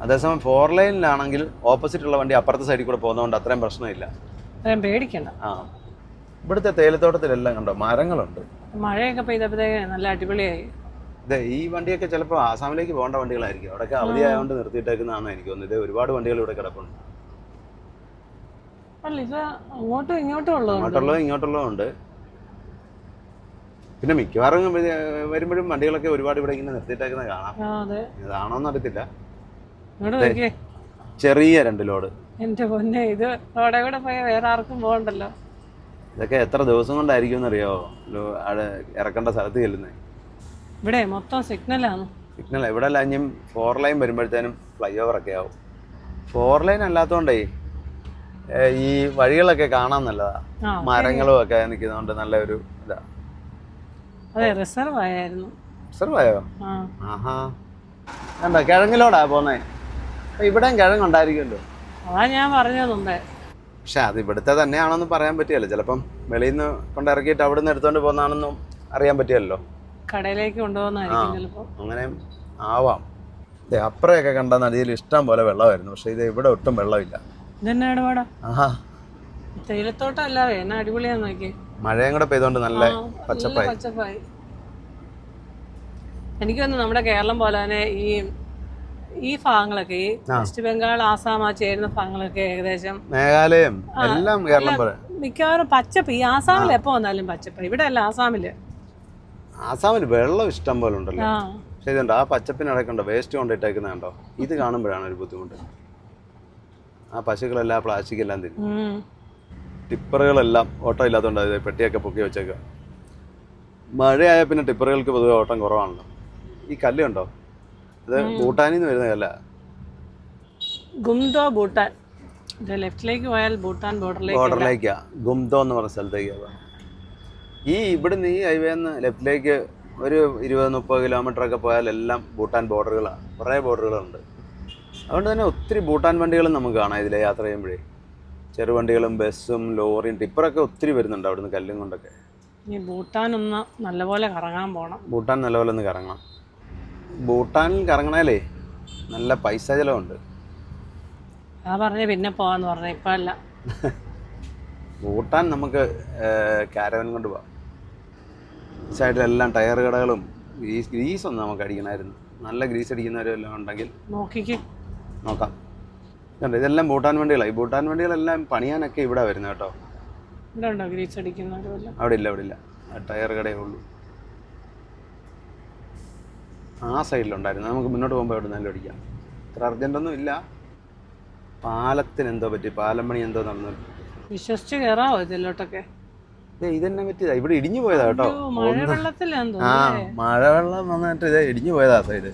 അതേസമയം 4 ലൈനിലാണെങ്കിൽ ഓപ്പോസിറ്റുള്ള വണ്ടി അപ്പുറത്തെ സൈഡിൽ കൂടെ പോകുന്നതുകൊണ്ട് അത്രയും പ്രശ്നമില്ല, പേടിക്കണ്ട. ഇവിടുത്തെ തേയിലത്തോട്ടത്തിലെല്ലാം കണ്ടോ മരങ്ങളുണ്ട്. മഴയൊക്കെ പെയ്തപ്പോഴത്തേക്ക് നല്ല അടിപൊളിയായി. അതെ, ഈ വണ്ടിയൊക്കെ ചിലപ്പോൾ ആസാമിലേക്ക് പോകേണ്ട വണ്ടികളായിരിക്കും, അവിടെയൊക്കെ അവധിയായതുകൊണ്ട് നിർത്തിയിട്ടേക്കുന്നതാണെന്ന് എനിക്ക് തോന്നുന്നത്. ഇത് ഒരുപാട് വണ്ടികൾ ഇവിടെ കിടപ്പുണ്ട്. അങ്ങോട്ടുള്ളതും ഇങ്ങോട്ടുള്ളതും ഉണ്ട്. പിന്നെ മിക്കവാറും വരുമ്പോഴും വണ്ടികളൊക്കെ ഒരുപാട് ഇവിടെ ഇങ്ങനെ നിർത്തിയിട്ടേക്കുന്നത് കാണാം. അതാണോന്ന് അറിയത്തില്ല. ചെറിയ 2 ലോഡ്. എന്റെ പൊന്നെ, ഇത് റോഡേ കൂടെ പോയ വേറെ ആർക്കും പോകണ്ടല്ലോ. ഇതൊക്കെ എത്ര ദിവസം കൊണ്ടായിരിക്കും എന്നറിയോ ഇറക്കേണ്ട സ്ഥലത്ത് ചെല്ലുന്നത്. ഇവിടെ മൊത്തം സിഗ്നലാണ്. ഇവിടെ ഇനിയും 4 ലൈൻ വരുമ്പോഴത്തേനും ഫ്ലൈ ഓവറൊക്കെ ആവും. 4 ലൈൻ അല്ലാത്തതുകൊണ്ടേ ഈ വഴികളൊക്കെ കാണാൻ നല്ലതാ, മരങ്ങളും ഒക്കെ നിൽക്കുന്നതുകൊണ്ട് നല്ല ഒരു ഇതാ. അതെ, റിസർവ് ആയിരുന്നു. റിസർവ് ആയോ? ആഹാ, കണ്ടോ കിഴങ്ങിലോടാ പോന്നേ. ഇവിടെയും കിഴങ്ങുണ്ടായിരിക്കുമല്ലോ, അതാ ഞാൻ പറഞ്ഞത് മുമ്പേ. പക്ഷെ അത് ഇവിടുത്തെ തന്നെയാണോന്ന് പറയാൻ പറ്റിയല്ലോ. ചിലപ്പം വെളിയിൽ നിന്ന് കൊണ്ടിറക്കിയിട്ട് അവിടെ നിന്ന് എടുത്തോണ്ട് പോകുന്നതാണെന്നും അറിയാൻ പറ്റിയല്ലോ. കടയിലേക്ക് കൊണ്ടുപോകുന്നതായിരിക്കും ചിലപ്പോൾ. അങ്ങനെ ആവാം. അപ്പുറയൊക്കെ കണ്ട നദിയിൽ ഇഷ്ടം പോലെ വെള്ളമായിരുന്നു, പക്ഷെ ഇത് ഇവിടെ ഒട്ടും വെള്ളമില്ല. ഇതെന്നാ ഇടപാടാ? തേയിലത്തോട്ടം അല്ലാതെ എന്നാ അടിപൊളിയാന്ന് നോക്കി. മഴയും കൂടെ പെയ്തോണ്ട് നല്ല പച്ചപ്പായി. എനിക്ക് തോന്നുന്നു നമ്മുടെ കേരളം പോലെ തന്നെ ഈ ഭാഗങ്ങളൊക്കെ, ഈ വെസ്റ്റ് ബംഗാൾ, ആസാം ചേരുന്ന ഭാഗങ്ങളൊക്കെ ഏകദേശം മേഘാലയം എല്ലാം കേരളം പോലെ മിക്കവാറും പച്ചപ്പ്. ഈ ആസാമിൽ എപ്പോ വന്നാലും പച്ചപ്പ്. ഇവിടെ അല്ല, ആസാമിൽ വെള്ളം ഇഷ്ടം പോലെ ഉണ്ടല്ലോ. പക്ഷെ ഇതുണ്ട്, ആ പച്ചപ്പിനടക്കണ്ടോ വേസ്റ്റ് കൊണ്ടിട്ടേക്കുന്ന കണ്ടോ. ഇത് കാണുമ്പോഴാണ് ഒരു ബുദ്ധിമുട്ട്. ആ പശുക്കളെല്ലാം പ്ലാസ്റ്റിക് എല്ലാം തിന്നും. ടിപ്പറുകളെല്ലാം ഓട്ടം ഇല്ലാത്തതുകൊണ്ട് പെട്ടിയൊക്കെ പൊക്കി വെച്ചേക്കുക. മഴയായ പിന്നെ ടിപ്പറുകൾക്ക് പൊതുവെ ഓട്ടം കുറവാണല്ലോ. ഈ കല്ലുണ്ടോ, ഇത് ഭൂട്ടാനിൽ നിന്ന് വരുന്നതല്ല. ഗുംദോ ഭൂട്ടാൻ. ലെഫ്റ്റിലേക്ക് പോയാൽ ഭൂട്ടാൻ ബോർഡറിലേക്കാ. ഗുംദോ എന്ന് പറഞ്ഞ സ്ഥലത്തേക്കാണ്. ഇവിടുന്ന് ഈ ഹൈവേന്ന് ലെഫ്റ്റിലേക്ക് ഒരു 20-30 കിലോമീറ്റർ ഒക്കെ പോയാൽ എല്ലാം ഭൂട്ടാൻ ബോർഡറുകളാണ്. കുറേ ബോർഡറുകളുണ്ട്. അതുകൊണ്ട് തന്നെ ഒത്തിരി ഭൂട്ടാൻ വണ്ടികളും നമുക്ക് കാണാം ഇതിലെ യാത്ര ചെയ്യുമ്പോഴേ. ചെറുവണ്ടികളും ബസ്സും ലോറിയും ടിപ്പറൊക്കെ ഒത്തിരി വരുന്നുണ്ട് അവിടുന്ന് കല്ലും കൊണ്ടൊക്കെ. ഭൂട്ടാൻ ഒന്ന് നല്ലപോലെ കറങ്ങാൻ പോകണം. ഭൂട്ടാൻ നല്ലപോലെ ഒന്ന് കറങ്ങണം. ഭൂട്ടാനിൽ കറങ്ങണേലേ നല്ല പൈസ ചിലവുണ്ട്. പറഞ്ഞ പിന്നെ പോവാന്ന് പറഞ്ഞ ഇപ്പം അല്ല. ഭൂട്ടാൻ നമുക്ക് കാരവൻ കൊണ്ട് പോവാം. സൈഡിലെല്ലാം ടയർ കടകളും ഗ്രീസൊന്നും നമുക്ക് അടിക്കണമായിരുന്നു. നല്ല ഗ്രീസ് അടിക്കുന്നവരെല്ലാം ഉണ്ടെങ്കിൽ നോക്കാം. കണ്ടോ ഇതെല്ലാം ഭൂട്ടാൻ വണ്ടികളാണ്. ഈ ഭൂട്ടാൻ വണ്ടികളെല്ലാം പണിയാനൊക്കെ ഇവിടെ വരുന്നത് കേട്ടോ. അവിടെ ഇല്ല ടയർ കടയേ ഉള്ളൂ. ആ സൈഡിലുണ്ടായിരുന്നു. നമുക്ക് മുന്നോട്ട് പോകുമ്പോൾ എവിടെ നിന്നാലും അടിക്കാം. ഇത്ര അർജൻറ്റൊന്നും ഇല്ല. പാലത്തിന് എന്തോ പറ്റി, പാലം പണി എന്തോ നടന്നു. വിശ്വസിച്ച് കയറാവോ ഇതിലോട്ടൊക്കെ? ഇതെന്നെ പറ്റിയതാ. ഇവിടെ ഇടിഞ്ഞു പോയതാ കേട്ടോ. മഴവെള്ളം വന്നിട്ട് ഇത് ഇടിഞ്ഞു പോയതാ സൈഡ്.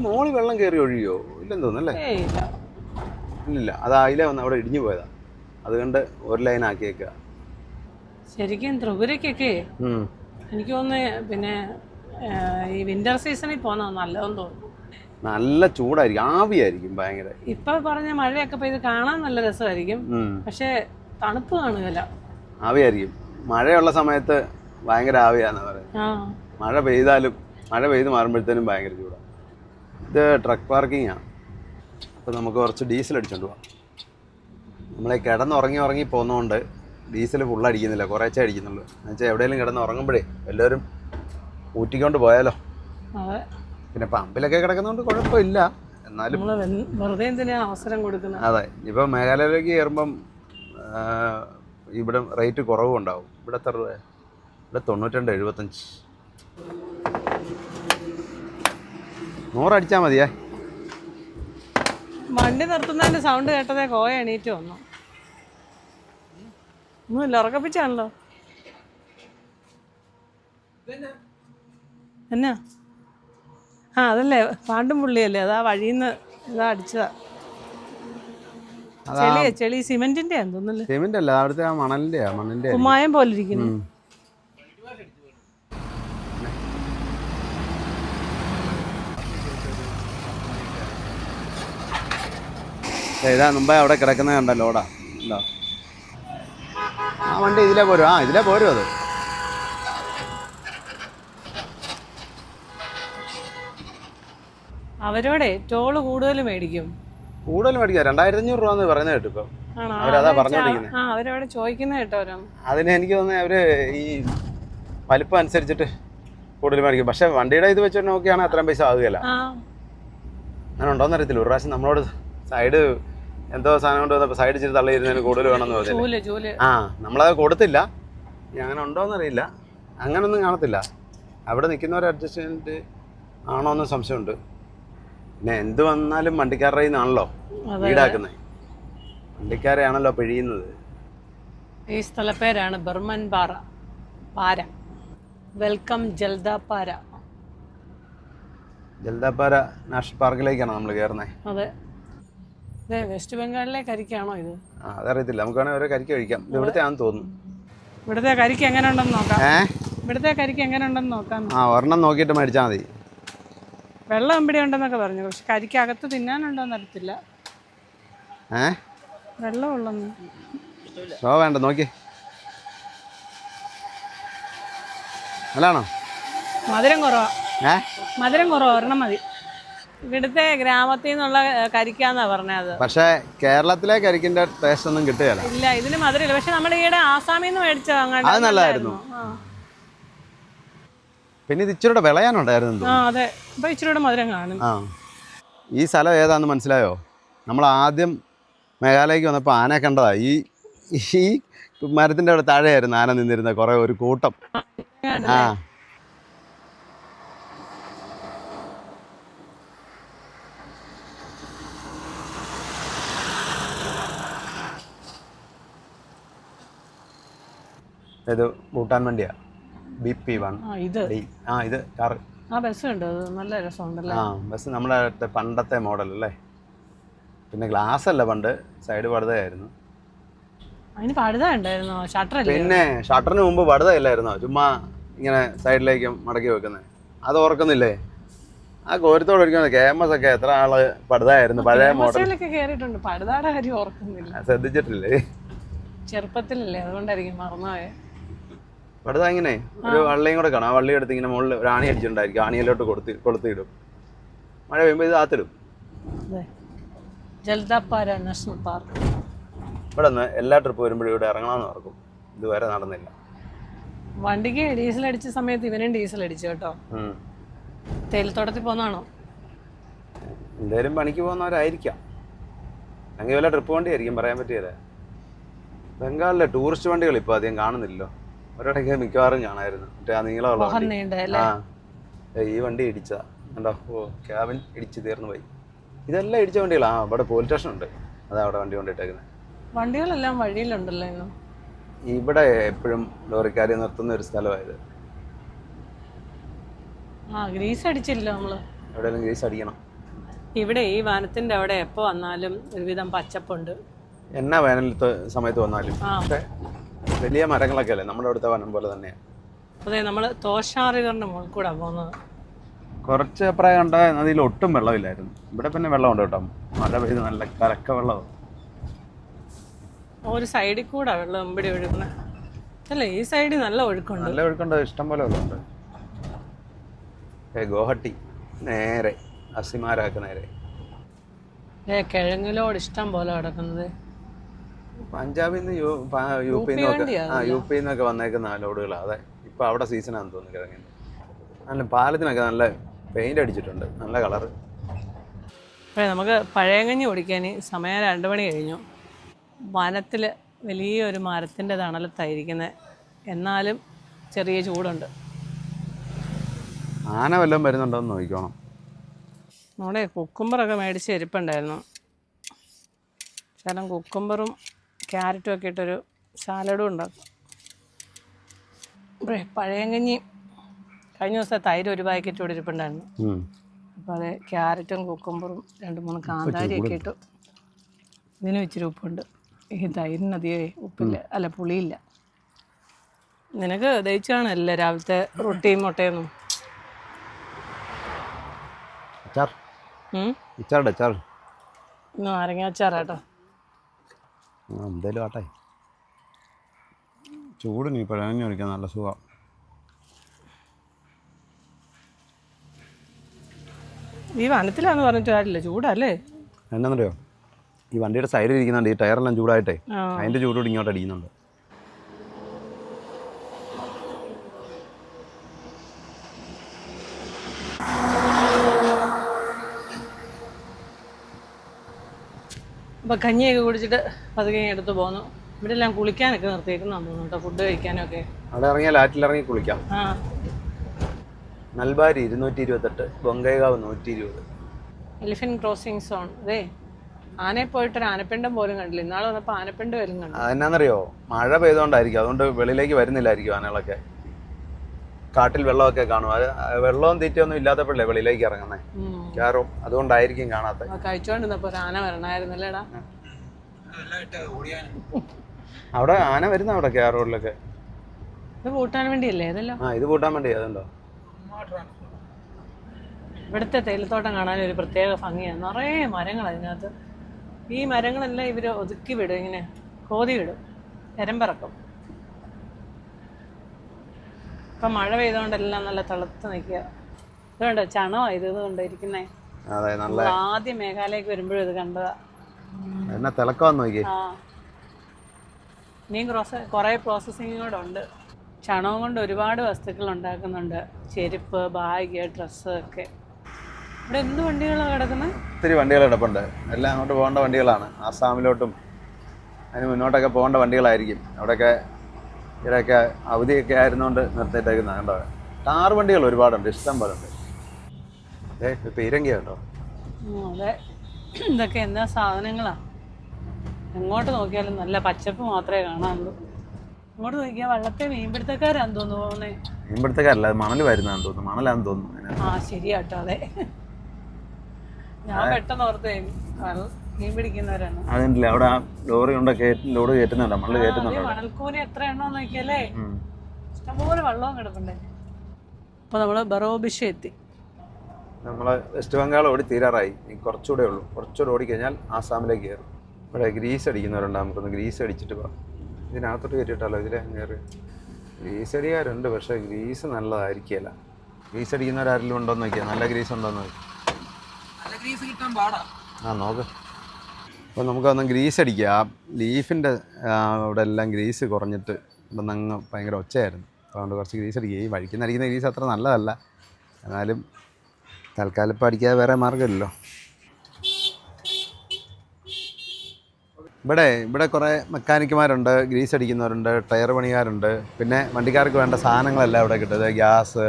മോളിൽ വെള്ളം കയറി ഒഴിയോ ഇല്ലെന്ന് തോന്നുന്നല്ലേ? ഇല്ല, അത് അതിലെ വന്ന് അവിടെ ഇടിഞ്ഞു പോയതാ. അതുകൊണ്ട് ഒരു ലൈൻ ആക്കിയേക്കുക. ശരിക്കും ത്രിപുരയ്ക്കൊക്കെ എനിക്ക് തോന്നുന്നു പിന്നെ ഈ വിന്റർ സീസണിൽ പോകുന്ന നല്ലതെന്ന് തോന്നുന്നു. നല്ല ചൂടായിരിക്കും, ആവിയായിരിക്കും ഭയങ്കര. ഇപ്പൊ പറഞ്ഞ മഴയൊക്കെ പെയ്ത് കാണാൻ നല്ല രസമായിരിക്കും, പക്ഷെ തണുപ്പ് കാണുകയില്ല. ആവിയായിരിക്കും. മഴയുള്ള സമയത്ത് ഭയങ്കര ആവിയാന്ന് പറയുന്നത്. മഴ പെയ്ത് മാറുമ്പോഴത്തേനും ഭയങ്കര ചൂടാണ്. ഇത് ട്രക്ക് പാർക്കിങ്ങാണ്. അപ്പോൾ നമുക്ക് കുറച്ച് ഡീസൽ അടിച്ചോണ്ട് പോവാം. നമ്മളെ കിടന്നുറങ്ങി പോകുന്നതുകൊണ്ട് ഡീസൽ ഫുള്ളടിക്കുന്നില്ല, കുറേച്ചേ അടിക്കുന്നുള്ളൂ. എന്നുവെച്ചാൽ എവിടെയെങ്കിലും കിടന്നുറങ്ങുമ്പോഴേ എല്ലാവരും ഊറ്റിക്കൊണ്ട് പോയാലോ. പിന്നെ പമ്പിലൊക്കെ കിടക്കുന്നതുകൊണ്ട് കുഴപ്പമില്ല. എന്നാലും വെറുതെ എന്തിനാ അവസരം കൊടുക്കുന്നത്? അതെ. ഇപ്പം മേഘാലയയിലേക്ക് കയറുമ്പം ഇവിടെ റേറ്റ് കുറവും ഉണ്ടാവും. ഇവിടെ എത്ര രൂപ? ഇവിടെ 92-75. 100 അടിച്ചാൽ മതിയേ. വണ്ടി നിർത്തുന്നതിന്റെ സൗണ്ട് കേട്ടതേ കോയ എണീറ്റ് വന്നു. ഒന്നുമില്ല, ഉറക്കപ്പിച്ചാണല്ലോ. എന്നാ അതല്ലേ പാണ്ടും പുള്ളിയല്ലേ, അതാ വഴിന്ന് ഇതാ അടിച്ചതാ. ചെളി സിമെന്റിന്റെ തോന്നുന്നല്ലേ? സിമെന്റ് അല്ല, അവിടുത്തെ ആ മണ്ണിന്റെ കുമ്മായം പോലെ ഇരിക്കുന്നു. ഇതാ മുമ്പേ അവിടെ കിടക്കുന്നത് കണ്ടല്ലോ ലോഡാ. ഉണ്ടോ ആ വണ്ടി? ഇതിലേ പോരും. ഇതിലേ പോരും. അത് അവരോടെ ടോള് കൂടുതൽ മേടിക്കും. 2500 രൂപ എന്ന് പറയുന്നത് കേട്ടു. ഇപ്പം അവരതാ പറഞ്ഞോണ്ടിരിക്കുന്നത്. അവരവിടെ ചോദിക്കുന്ന കേട്ടോ. അതിന് എനിക്ക് തോന്നുന്നത് അവര് ഈ വലിപ്പം അനുസരിച്ചിട്ട് കൂടുതൽ മേടിക്കും. പക്ഷെ വണ്ടിയുടെ ഇത് വെച്ചിട്ട് നോക്കിയാണ് അത്രയും പൈസ ആകുകയല്ല. അങ്ങനെ ഉണ്ടോന്ന് അറിയത്തില്ല. ഒരു പ്രാവശ്യം നമ്മളോട് സൈഡ് എന്തോ സാധനം കൊണ്ട് വന്നപ്പോൾ സൈഡ് ഇച്ചിരി തള്ളിയിരുന്നതിന് കൂടുതൽ വേണമെന്ന് പറഞ്ഞില്ലേ? നമ്മളത് കൊടുത്തില്ല. അങ്ങനെ ഉണ്ടോയെന്നറിയില്ല. അങ്ങനൊന്നും കാണത്തില്ല. അവിടെ നിൽക്കുന്നവർ അഡ്ജസ്റ്റ്മെൻറ്റ് ആണോ എന്ന് സംശയമുണ്ട്. പിന്നെ എന്ത് വന്നാലും വണ്ടിക്കാരുടെ നിന്നാണല്ലോ ഈടാക്കുന്നത്. വണ്ടിക്കാരെയാണല്ലോ പിഴിയുന്നത്. ഈ സ്ഥലപ്പേരാണ് ബർമൻ പാര. വെൽക്കം ജൽദാപാര. ജൽദാപാര നാഷണൽ പാർക്കിലേക്കാണ് നമ്മൾ കയറുന്നത്. അതെ. വെസ്റ്റ് ബംഗാളിലെ കരിക്കാണോ ഇത്? അതറിയത്തില്ല. നമുക്ക് വേണമെങ്കിൽ ഓരോ കരിക്ക് കഴിക്കാം. ഇത് ഇവിടുത്തെ ആണെന്ന് തോന്നുന്നു. ഇവിടുത്തെ കരിക്ക് എങ്ങനെ ഉണ്ടെന്ന് നോക്കാം. ഇവിടുത്തെ കരിക്ക് എങ്ങനെ ഉണ്ടെന്ന് നോക്കാം. ഒരെണ്ണം നോക്കിയിട്ട് മേടിച്ചാൽ മതി. വെള്ളം ഇവിടെ ഉണ്ടെന്നൊക്കെ പറഞ്ഞു, പക്ഷെ കരിക്ക് അകത്ത് തിന്നാനുണ്ടോന്ന് അറിയത്തില്ല. വെള്ളം ഉള്ളെന്ന് വേണ്ട, നോക്കി. നല്ലതാണോ? മധുരം കുറവാ. ഒരെണ്ണം മതി. ഇവിടുത്തെ ഗ്രാമത്തിൽ നിന്നുള്ള കരിക്കാന്നാ പറഞ്ഞത്. പക്ഷേ കേരളത്തിലെ കരിക്കിന്റെ ടേസ്റ്റ് ഒന്നും കിട്ടുകയില്ല. ഇല്ല, ഇതിന് മധുരമില്ല. പക്ഷെ നമ്മൾ ഈയിടെ ആസാമിൽ നിന്ന് മേടിച്ച അത് നല്ലതായിരുന്നു. പിന്നെ ഇത് ഇച്ചിരി വിളയാനുണ്ടായിരുന്നു. അതെ, ഇപ്പൊ ഇച്ചിരി മധുരം കാണും. ഈ സ്ഥലം ഏതാന്ന് മനസ്സിലായോ? നമ്മൾ ആദ്യം മേഘാലയക്ക് വന്നപ്പോൾ ആനയെ കണ്ടതാ. ഈ മരത്തിന്റെ അവിടെ താഴെയായിരുന്നു ആന നിന്നിരുന്ന കുറെ ഒരു കൂട്ടം. ഇത് ഭൂട്ടാൻ വണ്ടിയാ. BP1. ഇത് കാറ്. ആ ബസ് ഉണ്ട്, അത് നല്ല രസമുണ്ടല്ലേ. ആ ബസ് നമ്മുടെ പണ്ടത്തെ മോഡൽ അല്ലേ. പിന്നെ ഗ്ലാസ് അല്ല, പണ്ട് സൈഡ് പടുതയായിരുന്നു. അതിന് പഴുത ഉണ്ടായിരുന്നോ? ഷട്ടറല്ലേ? പിന്നെ ഷട്ടറിന് മുമ്പ് പടുതയില്ലായിരുന്നോ, ചുമ്മാ ഇങ്ങനെ സൈഡിലേക്ക് മടക്കി വെക്കുന്നത്? അത് ഓർക്കുന്നില്ലേ? ആ കോരത്തോട് ഒരിക്കുന്നത് KMS ഒക്കെ എത്ര ആള് പടുതയായിരുന്നു, പഴയ മോഡൽ. കേറിയിട്ടുണ്ട്, പഴുതാടെ കാര്യം ഓർക്കുന്നില്ല. ശ്രദ്ധിച്ചിട്ടില്ലേ? ചെറുപ്പത്തിലല്ലേ, അതുകൊണ്ടായിരിക്കും മറന്നുപോയെ. പടുത ഇങ്ങനെ ഒരു വള്ളിയും കൂടെ കാണാം. ആ വള്ളി എടുത്ത് ഇങ്ങനെ മുകളിൽ ഒരു ആണി അടിച്ചിട്ടുണ്ടായിരിക്കും, ആണിയിലോട്ട് കൊളുത്തിയിടും. മഴ പെയ്യുമ്പോൾ ഇത് ആത്തിടും. ജൽദാപ്പാറ നാഷണൽ പാർക്ക്. ഇവിടെ നിന്ന് എല്ലാ ട്രിപ്പ് വരുമ്പോഴും ഇവിടെ ഇറങ്ങണമെന്ന് ഓർക്കും. ഇതുവരെ നടന്നില്ല. വണ്ടിക്ക് ഡീസൽ അടിച്ച സമയത്ത് ഇവനും ഡീസൽ അടിച്ചു കേട്ടോ. തേയിലത്തോട്ടത്തിൽ പോന്നാണോ? എന്തേലും പണിക്ക് പോകുന്നവരായിരിക്കാം, അല്ലെങ്കിൽ വല്ല ട്രിപ്പ് വണ്ടി ആയിരിക്കും, പറയാൻ പറ്റിയല്ലേ. ബംഗാളിലെ ടൂറിസ്റ്റ് വണ്ടികൾ ഇപ്പോൾ അധികം കാണുന്നില്ലല്ലോ. ഒരിടയ്ക്ക് മിക്കവാറും കാണായിരുന്നു, മറ്റേ ആ നീളമുള്ള വണ്ടി. ആ ഈ വണ്ടി ഇടിച്ചതാ കണ്ടോ. ഓ, ക്യാബിൻ ഇടിച്ച് തീർന്നു പോയി. ഇതെല്ലാം ഇടിച്ച വണ്ടികളാ. ഇവിടെ പോലീസ് സ്റ്റേഷൻ ഉണ്ട്, അതാ അവിടെ വണ്ടി കൊണ്ടിട്ടേക്കുന്നത്. വണ്ടികളെല്ലാം വഴിയിലുണ്ടല്ലോ ഇന്ന്. ഇവിടെ എപ്പോഴും ലോറിക്കാരി നിർത്തുന്ന ഒരു സ്ഥലമായത്. ഗ്രീസ് അടിച്ചില്ല നമ്മള്. എവിടെയെങ്കിലും ഗ്രീസ് അടിക്കണം. ഇവിടെ ഈ വനത്തിന്റെ അവിടെ എപ്പോ വന്നാലും ഒരുവിധം പച്ചപ്പുണ്ട്. എന്നാ വേനൽ സമയത്ത് വന്നാലും. പക്ഷേ വലിയ മരങ്ങളൊക്കെ അല്ലേ നമ്മുടെ അവിടുത്തെ വനം പോലെ തന്നെയാണ്. അതെ, നമ്മള് തോഷാറിവറിന്റെ മുകളിൽ കൂടെ പോകുന്നത്. കുറച്ച് അപ്പുറം കണ്ട നദിയിൽ ഒട്ടും വെള്ളമില്ലായിരുന്നു. ഇവിടെ പിന്നെ വെള്ളമുണ്ട് കേട്ടോ, മഴ പെയ്ത് നല്ല കലക്ക വെള്ളമാണ്. ഒരു സൈഡിൽ കൂടെ വെള്ളം ഇവിടെ ഒഴുകുന്നത് അല്ലേ? ഈ സൈഡിൽ നല്ല ഒഴുക്കുണ്ട്. നല്ല ഒഴുക്കുണ്ട്, ഇഷ്ടം പോലെ വെള്ളമുണ്ട്. ഗോഹട്ടി നേരെ അസിമാരാക്ക് നേരെ. കിഴങ്ങിലോട് ഇഷ്ടം പോലെ കിടക്കുന്നത്. പഞ്ചാബിൽ നിന്ന് യു പി നിന്നൊക്കെ വന്നേക്കുന്ന ലോഡുകളാണ്. അതെ, ഇപ്പൊ അവിടെ സീസണാന്ന് തോന്നുന്നു കിഴങ്ങിൻ്റെ. നല്ല പാലത്തിനൊക്കെ നല്ല പെയിന്റ് അടിച്ചിട്ടുണ്ട്, നല്ല കളറ്. നമുക്ക് പഴയകഞ്ഞി കുടിക്കാൻ സമയം 2 മണി കഴിഞ്ഞു. വനത്തിൽ വലിയൊരു മരത്തിൻ്റെ തണലത്തായിരിക്കുന്നത്, എന്നാലും ചെറിയ ചൂടുണ്ട്. ആന വല്ലതും വരുന്നുണ്ടോയെന്ന് നോക്കിക്കോണം. നമ്മുടെ കുക്കുംബറൊക്കെ മേടിച്ച് ഇരിപ്പുണ്ടായിരുന്നു. ശകലം കുക്കുംബറും ക്യാരറ്റും ഒക്കെ ഇട്ടൊരു സാലഡും ഉണ്ടാക്കും. പഴയകഞ്ഞി കഴിഞ്ഞ ദിവസത്തെ തൈര് ഒരു പാക്കറ്റ് കൂടി ഇരിപ്പുണ്ടായിരുന്നു. അപ്പോൾ അത് ക്യാരറ്റും കുക്കുംബറും 2-3 കാന്താരിയൊക്കെ ഇട്ടു. ഇതിനും ഇച്ചിരി ഉപ്പുണ്ട്. ഈ തൈരിനധികം ഉപ്പില്ല, അല്ല പുളിയില്ല. നിനക്ക് ദഹിച്ചു കാണല്ലേ രാവിലത്തെ റൊട്ടിയും മുട്ടയൊന്നും? നാരങ്ങാച്ചാറാട്ടോ. എന്തേലും ആട്ടെ, ചൂടിന് പഴഞ്ഞു കുടിക്കാൻ നല്ല സുഖം. ഈ വനത്തിലാന്ന് പറഞ്ഞിട്ട് കാര്യമില്ല, ചൂടല്ലേ. എന്നാന്നറിയോ, ഈ വണ്ടിയുടെ സൈഡിൽ ഇരിക്കുന്നുണ്ട്, ഈ ടയറെല്ലാം ചൂടായിട്ടേ അതിൻ്റെ ചൂടോട് ഇങ്ങോട്ട് അടിക്കുന്നുണ്ട്. അപ്പോൾ കഞ്ഞിയൊക്കെ കുടിച്ചിട്ട് പതുക്കെ എടുത്ത് പോന്നു. ഇവിടെ എല്ലാം കുളിക്കാനൊക്കെ നിർത്തിയേക്കുന്നാന്ന് തോന്നുന്നു കേട്ടോ, ഫുഡ് കഴിക്കാനൊക്കെ. അവിടെ ഇറങ്ങിയാൽ ആറ്റിലിറങ്ങി കുളിക്കാം. നൽബാരി 228, ബൊങ്കൈഗാവ് 120. Elephant crossing zone. അതെ, ആനയെ പോയിട്ടൊരു ആനപ്പിണ്ടം പോലും കണ്ടില്ല. ഇന്നാളെ വന്നപ്പോൾ ആനപ്പിണ്ടം വരും കണ്ടു. അതെന്നാന്നറിയോ, മഴ പെയ്തുകൊണ്ടായിരിക്കും, അതുകൊണ്ട് വെളിയിലേക്ക് വരുന്നില്ലായിരിക്കും ആനകളൊക്കെ. കാട്ടിൽ വെള്ളമൊക്കെ കാണും, അത് വെള്ളവും തീറ്റയൊന്നും ഇല്ലാത്തപ്പോഴല്ലേ വെളിയിലേക്ക് ഇറങ്ങുന്നത്, ക്യാറും, അതുകൊണ്ടായിരിക്കും കാണാത്ത. കഴിച്ചോണ്ടിരുന്നപ്പോ ഒരു ആന വരണായിരുന്നല്ലേടാ. അവിടെ ആന വരുന്ന അവിടെ ക്യാറോഡിലൊക്കെ. ഇത് പൂട്ടാൻ വേണ്ടിയല്ലേ ഇതല്ലോ? ഇത് പൂട്ടാൻ വേണ്ടി. അതുണ്ടോ, ഇവിടുത്തെ തേയിലത്തോട്ടം കാണാൻ ഒരു പ്രത്യേക ഭംഗിയാണ്. നിറയെ മരങ്ങൾ അതിനകത്ത്. ഈ മരങ്ങളെല്ലാം ഇവർ ഒതുക്കി വിടും, ഇങ്ങനെ കോതി വിടും, എരമ്പിറക്കും. ഇപ്പം മഴ പെയ്തുകൊണ്ടെല്ലാം നല്ല തിളത്ത് നിൽക്കുക. ഇതുകൊണ്ട് ചണമാണ് ഇതുകൊണ്ട് ഇരിക്കുന്നേ. ആദ്യം മേഘാലയക്ക് വരുമ്പോഴും ഇത് കണ്ടതാ. ഇനിയും കുറേ പ്രോസസ്സിങ് കൂടെ ഉണ്ട്. ചണവും കൊണ്ട് ഒരുപാട് വസ്തുക്കൾ ഉണ്ടാക്കുന്നുണ്ട്, ചെരുപ്പ്, ബാഗ്, ഡ്രസ്സ് ഒക്കെ. ഇവിടെ എന്ത് വണ്ടികളാണ് കിടക്കുന്നത്? ഒത്തിരി വണ്ടികൾ കിടപ്പുണ്ട്. എല്ലാം അങ്ങോട്ട് പോകേണ്ട വണ്ടികളാണ്. ആസാമിലോട്ടും അതിന് മുന്നോട്ടൊക്കെ പോകേണ്ട വണ്ടികളായിരിക്കും. അവിടെയൊക്കെ ഇവിടെയൊക്കെ അവധിയൊക്കെ ആയിരുന്നുകൊണ്ട് നിർത്തിയിട്ടേക്കുന്നത് കണ്ടോ. കാർ വണ്ടികൾ ഒരുപാടുണ്ട്, ഇഷ്ടം പോലെ ഉണ്ട്. ഇപ്പം ഇരങ്ങിയ കേട്ടോ. അതെ, ഇതൊക്കെ എന്താ സാധനങ്ങളാ. എങ്ങോട്ട് നോക്കിയാലും നല്ല പച്ചപ്പ് മാത്രമേ കാണാനുള്ളൂ. അങ്ങോട്ട് നോക്കിയാൽ വള്ളത്തെ മീൻപിടുത്തക്കാരാന്ന് തോന്നുന്നു പോകുന്നേ. മീൻപിടുത്തക്കാരല്ല, അത് മണൽ വരുന്നതാന്ന് തോന്നുന്നു, മണലാന്ന് തോന്നുന്നു. ആ ശരിയാട്ടോ, അതെ. ഞാൻ പെട്ടെന്ന് ഓർത്തേ മീൻ പിടിക്കുന്നവരാണ്. അതുണ്ടല്ലേ അവിടെ ആ ലോറി കൊണ്ട് ലോഡ് കയറ്റുന്നുണ്ടോ, മണൽ കയറ്റുന്നുണ്ടോ? മണൽക്കൂന എത്ര എണ്ണോ നോക്കിയല്ലേ, ഇഷ്ടംപോലെ വെള്ളവും കിടപ്പുണ്ടേ. അപ്പൊ നമ്മള് ബറോബിഷ എത്തി. നമ്മള് വെസ്റ്റ് ബംഗാൾ ഓടി തീരാറായി, കുറച്ചുകൂടെ ഉള്ളൂ. കുറച്ചുകൂടെ ഓടിക്കഴിഞ്ഞാൽ ആസാമിലേക്ക് കയറും. ഇവിടെ ഗ്രീസ് അടിക്കുന്നവരുണ്ട്, നമുക്കൊന്ന് ഗ്രീസ് അടിച്ചിട്ട് പോകാം. ഇതിനകത്തോട്ട് കയറ്റിയിട്ടല്ലോ, ഇതിലെ കയറി. ഗ്രീസ് അടിക്കാറുണ്ട്, പക്ഷേ ഗ്രീസ് നല്ലതായിരിക്കില്ല. ഗ്രീസ് അടിക്കുന്നവരാരെങ്കിലും ഉണ്ടോന്ന് നോക്കിയാൽ, നല്ല ഗ്രീസ് ഉണ്ടോന്ന് നോക്കി. ആ നോക്ക്. അപ്പോൾ നമുക്കൊന്ന് ഗ്രീസ് അടിക്കുക. ആ ലീഫിൻ്റെ അവിടെ എല്ലാം ഗ്രീസ് കുറഞ്ഞിട്ട് ഇവിടെ നിന്ന് ഭയങ്കര ഒച്ചയായിരുന്നു. അതുകൊണ്ട് കുറച്ച് ഗ്രീസ് അടിക്കുക. ഈ വഴിക്കുന്ന അടിക്കുന്ന ഗ്രീസ് അത്ര നല്ലതല്ല, എന്നാലും തൽക്കാലം ഇപ്പോൾ അടിക്കാതെ വേറെ മാർഗ്ഗമില്ലല്ലോ. ഇവിടെ കുറേ മെക്കാനിക്കുമാരുണ്ട്, ഗ്രീസ് അടിക്കുന്നവരുണ്ട്, ടയർ പണിക്കാരുണ്ട്, പിന്നെ വണ്ടിക്കാർക്ക് വേണ്ട സാധനങ്ങളെല്ലാം ഇവിടെ കിട്ടും. ഗ്യാസ്,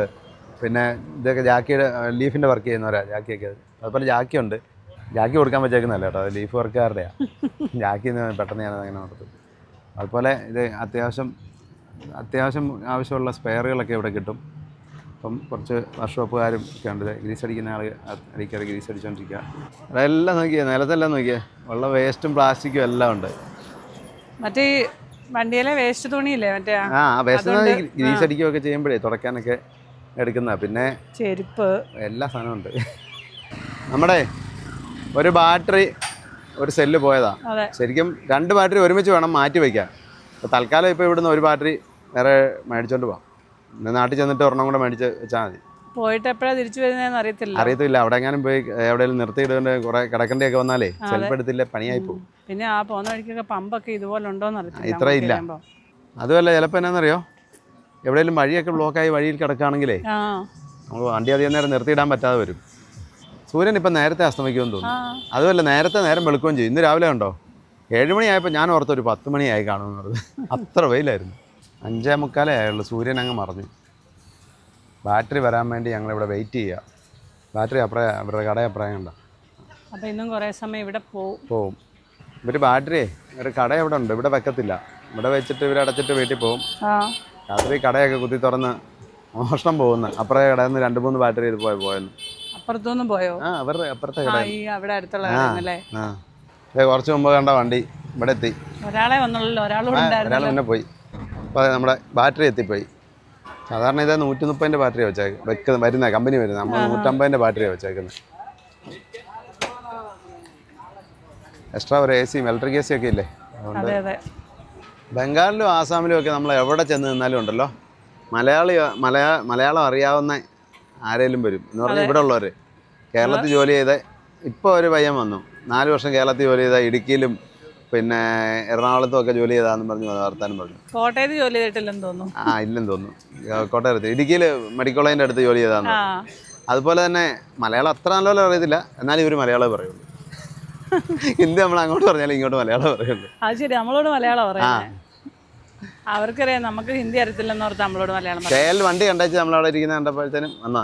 പിന്നെ ഇതൊക്കെ ജാക്കിയുടെ ലീഫിൻ്റെ വർക്ക് ചെയ്യുന്നവരാണ് ജാക്കിയൊക്കെ. അതുപോലെ ജാക്കിയുണ്ട്, ജാക്കി കൊടുക്കാൻ പറ്റേക്കുന്നല്ല കേട്ടോ, അത് ലീഫ് വർക്കുകാരുടെയാണ്. ജാക്കി പെട്ടെന്ന് ഞാനത് അങ്ങനെ നടത്തും. അതുപോലെ ഇത് അത്യാവശ്യം ആവശ്യമുള്ള സ്പെയറുകളൊക്കെ ഇവിടെ കിട്ടും. അപ്പം കുറച്ച് വർക്ക്ഷോപ്പുകാരും ഒക്കെ ഉണ്ട്. ഗ്രീസ് അടിക്കുന്ന ആൾ അടിക്കാതെ ഗ്രീസ് അടിച്ചുകൊണ്ടിരിക്കുക. അതെല്ലാം നോക്കിയേ, നിലത്തെല്ലാം നോക്കിയേ, ഉള്ള വേസ്റ്റും പ്ലാസ്റ്റിക്കും എല്ലാം ഉണ്ട്. മറ്റേ വണ്ടിയിലെ വേസ്റ്റ് തുണിയില്ലേ മറ്റേ, ആ വേസ്റ്റ് ഗ്രീസ് അടിക്കുകയൊക്കെ ചെയ്യുമ്പോഴേ തുടയ്ക്കാനൊക്കെ എടുക്കുന്നതാണ്. പിന്നെ ചെരുപ്പ്, എല്ലാ സാധനവും ഉണ്ട്. നമ്മുടെ ഒരു ബാറ്ററി ഒരു സെല്ല് പോയതാ. ശരിക്കും 2 ബാറ്ററി ഒരുമിച്ച് വേണം മാറ്റി വയ്ക്കാൻ. അപ്പോൾ തൽക്കാലം ഇപ്പോൾ ഇവിടുന്ന് ഒരു ബാറ്ററി വേറെ മേടിച്ചോണ്ട് പോകാം. പിന്നെ നാട്ടിൽ ചെന്നിട്ട് ഒരെണ്ണം കൂടെ മേടിച്ച് വെച്ചാൽ മതി. പോയിട്ട് എപ്പോഴാണ് തിരിച്ചു വരുന്നതെന്ന് അറിയത്തില്ല. അവിടെ എങ്ങാനും പോയി എവിടെയെങ്കിലും നിർത്തിയിടുകൊണ്ട് കുറെ കിടക്കണ്ടിയൊക്കെ വന്നാലേ സെൽഫ് എടുത്തില്ല, പണിയായി പോകും. പിന്നെ ആ പോകുന്ന വഴിക്കൊക്കെ പമ്പൊക്കെ ഇതുപോലെ ഉണ്ടോന്ന് അറിയത്തില്ല. ഇത്ര ഇല്ല. അതുമല്ല ചിലപ്പോൾ എന്നാന്നറിയോ, എവിടെയെങ്കിലും വഴിയൊക്കെ ബ്ലോക്കായി വഴിയിൽ കിടക്കുകയാണെങ്കിലേ നമുക്ക് വണ്ടി അധികം നേരം നിർത്തിയിടാൻ പറ്റാതെ വരും. സൂര്യൻ ഇപ്പം നേരത്തെ അസ്തമിക്കുമെന്ന് തോന്നുന്നു. അതുമല്ല നേരം വെളുക്കുകയും ചെയ്യും. ഇന്ന് രാവിലെ ഉണ്ടോ 7 മണിയായപ്പോൾ ഞാൻ ഓർത്തൊരു 10 മണിയായി കാണുമെന്ന് പറഞ്ഞത്. അത്ര വെയിലായിരുന്നു. 5:45 ആയുള്ളൂ, സൂര്യൻ അങ്ങ് മറഞ്ഞു. ബാറ്ററി വരാൻ വേണ്ടി ഞങ്ങളിവിടെ വെയിറ്റ് ചെയ്യുക. ബാറ്ററി അവരുടെ കട അപ്പുറം കണ്ട. അപ്പോൾ ഇന്നും കുറേ സമയം ഇവിടെ പോവും. ഇവർ ബാറ്ററിയേ ഒരു കട ഇവിടെ ഉണ്ട്, ഇവിടെ വെക്കത്തില്ല. ഇവിടെ വെച്ചിട്ട് ഇവർ അടച്ചിട്ട് വീട്ടിൽ പോകും. രാത്രി കടയൊക്കെ കുത്തി തുറന്ന് മോഷണം പോകുന്നു. അപ്പുറത്തെ കടയിൽ നിന്ന് 2-3 ബാറ്ററി ഇത് പോയെന്ന്. അപ്പുറത്തൊന്നും പോയോ? ആ അവരുടെ അപ്പുറത്തെ കട അവിടെ അടുത്തുള്ള. കുറച്ച് മുമ്പ് കണ്ട വണ്ടി ഇവിടെ എത്തി. ഒരാളെ വന്നുള്ളൂ, ഒരാൾ മുന്നേ പോയി. അപ്പോൾ നമ്മുടെ ബാറ്ററി എത്തിപ്പോയി. സാധാരണ ഇത് 130-ൻ്റെ ബാറ്ററിയാണ് വെച്ചേക്കുന്നത്, വരുന്ന കമ്പനി വരുന്നത്. നമ്മൾ 150-ൻ്റെ ബാറ്ററിയാണ് വെച്ചേക്കുന്നത്. എക്സ്ട്രാ ഒരു AC, ഇലക്ട്രിക് AC ഒക്കെ ഇല്ലേ. അതുകൊണ്ട് ബംഗാളിലും ആസാമിലും ഒക്കെ നമ്മൾ എവിടെ ചെന്ന് നിന്നാലും ഉണ്ടല്ലോ മലയാളം അറിയാവുന്ന ആരെങ്കിലും വരും എന്ന് പറഞ്ഞാൽ ഇവിടെ ഉള്ളവർ. കേരളത്തിൽ ജോലി ചെയ്ത ഇപ്പോൾ ഒരു പയ്യൻ വന്നു, 4 വർഷം കേരളത്തിൽ ജോലി ചെയ്ത, ഇടുക്കിയിലും പിന്നെ എറണാകുളത്തും ഒക്കെ ജോലി ചെയ്താന്ന് പറഞ്ഞു വർത്താനം പറഞ്ഞു. കോട്ടയത്ത് ജോലി ചെയ്തിട്ടില്ലെന്ന് തോന്നുന്നു. ഇല്ലെന്ന് തോന്നുന്നു. കോട്ടയത്ത് ഇടുക്കിയിൽ മെഡിക്കൽ കോളേജിൻ്റെ അടുത്ത് ജോലി ചെയ്താന്ന്. അതുപോലെ തന്നെ മലയാളം അത്ര നല്ലപോലെ അറിയത്തില്ല, എന്നാലും ഇവർ മലയാളം പറയുള്ളൂ. ഹിന്ദി നമ്മൾ അങ്ങോട്ട് പറഞ്ഞാലും ഇങ്ങോട്ട് മലയാളം പറയുള്ളൂ. അത് ശരി, നമ്മളോട് മലയാളം പറയാം. അവർക്കറിയാം നമുക്ക് ഹിന്ദി അറിയത്തില്ലെന്ന് ഓർത്ത് നമ്മളോട് മലയാളം. KL വണ്ടി കണ്ടേച്ച് നമ്മളവിടെ ഇരിക്കുന്ന കണ്ടപ്പോഴത്തേനും വന്നാ.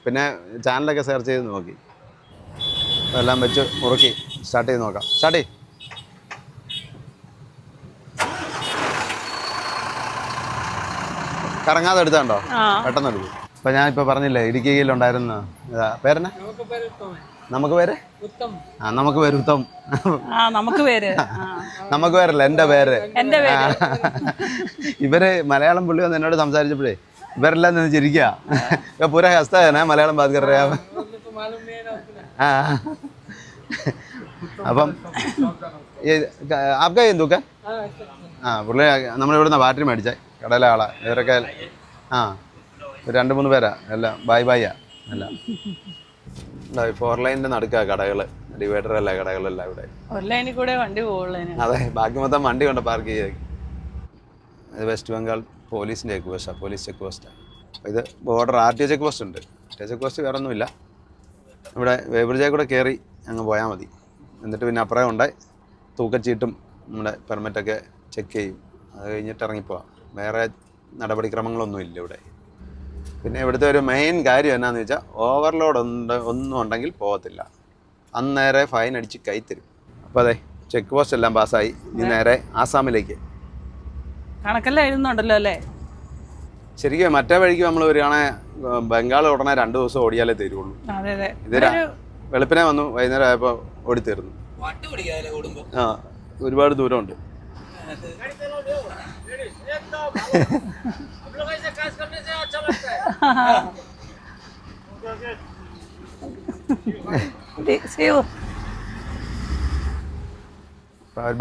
പിന്നെ ചാനലൊക്കെ സെർച്ച് ചെയ്ത് നോക്കി, എല്ലാം വെച്ച് മുറുക്കി സ്റ്റാർട്ട് ചെയ്ത് നോക്കാം. സ്റ്റാർട്ട് കറങ്ങാതെ എടുത്താണ്ടോ, പെട്ടെന്ന് എടുക്കും. ഇപ്പം ഞാനിപ്പോൾ പറഞ്ഞില്ലേ ഇടുക്കിയിലുണ്ടായിരുന്ന പേരെന്നാ? നമുക്ക് പേര് നമുക്ക് പേര് ഉത്തം. നമുക്ക് പേരല്ല, എൻ്റെ പേര്. ഇവര് മലയാളം പുള്ളി വന്ന് എന്നോട് സംസാരിച്ചപ്പോഴേ ഇവരെല്ലാം നിന്ന് ചിരിക്കുക. പൂര ഹസ്താന മലയാളം ബാത് കർ രഹാ. അപ്പം ആപ്കാ എന്തുക്ക പുള്ളി നമ്മളിവിടുന്ന് ബാറ്ററി മേടിച്ചേ കടയിലെ ആളാ. ഇവരൊക്കെ 2-3 പേരാ, എല്ലാം ബായിയാ എല്ലാം. 4 ലൈനിന്റെ നടുക്കാ കടകൾ, ഡിവൈഡർ അല്ല കടകളല്ല ഇവിടെ. അതെ, ബാക്കി മൊത്തം വണ്ടി കൊണ്ട് പാർക്ക് ചെയ്തേക്ക്. ഇത് വെസ്റ്റ് ബംഗാൾ പോലീസിൻ്റെ ചെക്ക് പോസ്റ്റാണ്, പോലീസ് ചെക്ക് പോസ്റ്റാണ്. ഇത് ബോർഡർ RTO ചെക്ക് പോസ്റ്റ് ഉണ്ട്. RTO ചെക്ക് പോസ്റ്റ് വേറെ ഒന്നുമില്ല. ഇവിടെ വേബ്രിഡ്ജേ കൂടെ കയറി അങ്ങ് പോയാൽ മതി. എന്നിട്ട് പിന്നെ അപ്പുറം ഉണ്ട് തൂക്കച്ചീട്ടും നമ്മുടെ പെർമിറ്റൊക്കെ ചെക്ക് ചെയ്യും. അത് കഴിഞ്ഞിട്ട് ഇറങ്ങിപ്പോവാം. വേറെ നടപടിക്രമങ്ങളൊന്നുമില്ല ഇവിടെ. പിന്നെ ഇവിടുത്തെ ഒരു മെയിൻ കാര്യം എന്നാന്ന് വെച്ചാൽ ഓവർലോഡ് ഒന്നും ഉണ്ടെങ്കിൽ പോകത്തില്ല, അന്നേരെ ഫൈൻ അടിച്ച് കൈ തരും. അപ്പോൾ അതെ, ചെക്ക് പോസ്റ്റ് എല്ലാം പാസ്സായി. ഇനി നേരെ ആസാമിലേക്ക്. കണക്കെല്ലാം എഴുതുന്നുണ്ടല്ലോ അല്ലേ? ശരിക്കും മറ്റേ വഴിക്ക് നമ്മൾ വരികയാണെങ്കിൽ ബംഗാൾ ഉടനെ 2 ദിവസം ഓടിയാലേ തരുള്ളൂ. അതെ അതെ. ഇത് വെളുപ്പിനെ വന്നു, വൈകുന്നേരം ആയപ്പോൾ ഓടിത്തീർന്നു. ആ, ഒരുപാട് ദൂരമുണ്ട്.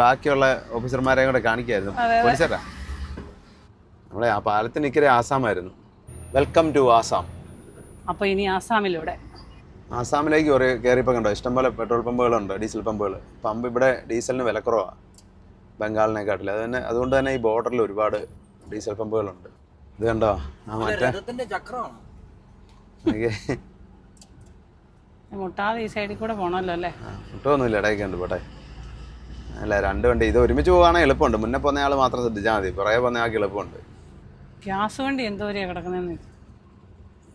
ബാക്കിയുള്ള ഓഫീസർമാരെയും കൂടെ കാണിക്കായിരുന്നു. പോലീസരാ നമ്മളെ ആ പാലത്തിന് ഇക്കരെ ആസാമായിരുന്നു. Welcome to Assam. അപ്പോൾ ഇനി ആസാമിലൂടെ ആസാമിലേക്ക് കയറിയപ്പോൾ കണ്ടോ ഇഷ്ടംപോലെ പെട്രോൾ പമ്പുകളുണ്ട്, ഡീസൽ പമ്പുകൾ. പമ്പ് ഇവിടെ ഡീസലിന് വിലക്കുറവാണ് ബംഗാളിനെക്കാട്ടിൽ. അതുകൊണ്ട് തന്നെ ഈ ബോർഡറിൽ ഒരുപാട് ഡീസൽ പമ്പുകളുണ്ട്. ഇത് കണ്ടോ ആ മറ്റേ മുട്ടാതെ ഈ സൈഡിൽ കൂടെ പോകണമല്ലോ അല്ലേ? മുട്ടൊന്നുമില്ല, ഇടയ്ക്ക് ഉണ്ട് പോട്ടെ. അല്ല 2 വണ്ടി ഇത് ഒരുമിച്ച് പോകുകയാണെങ്കിൽ എളുപ്പമുണ്ട്. മുന്നേ പോകുന്ന ആൾ മാത്രം ശ്രദ്ധിച്ചാൽ മതി, പുറകെ പോകുന്ന ആൾക്ക് എളുപ്പമുണ്ട്. ഗ്യാസ് വണ്ടി എന്തോരെയാണ് കിടക്കുന്നതെന്ന്.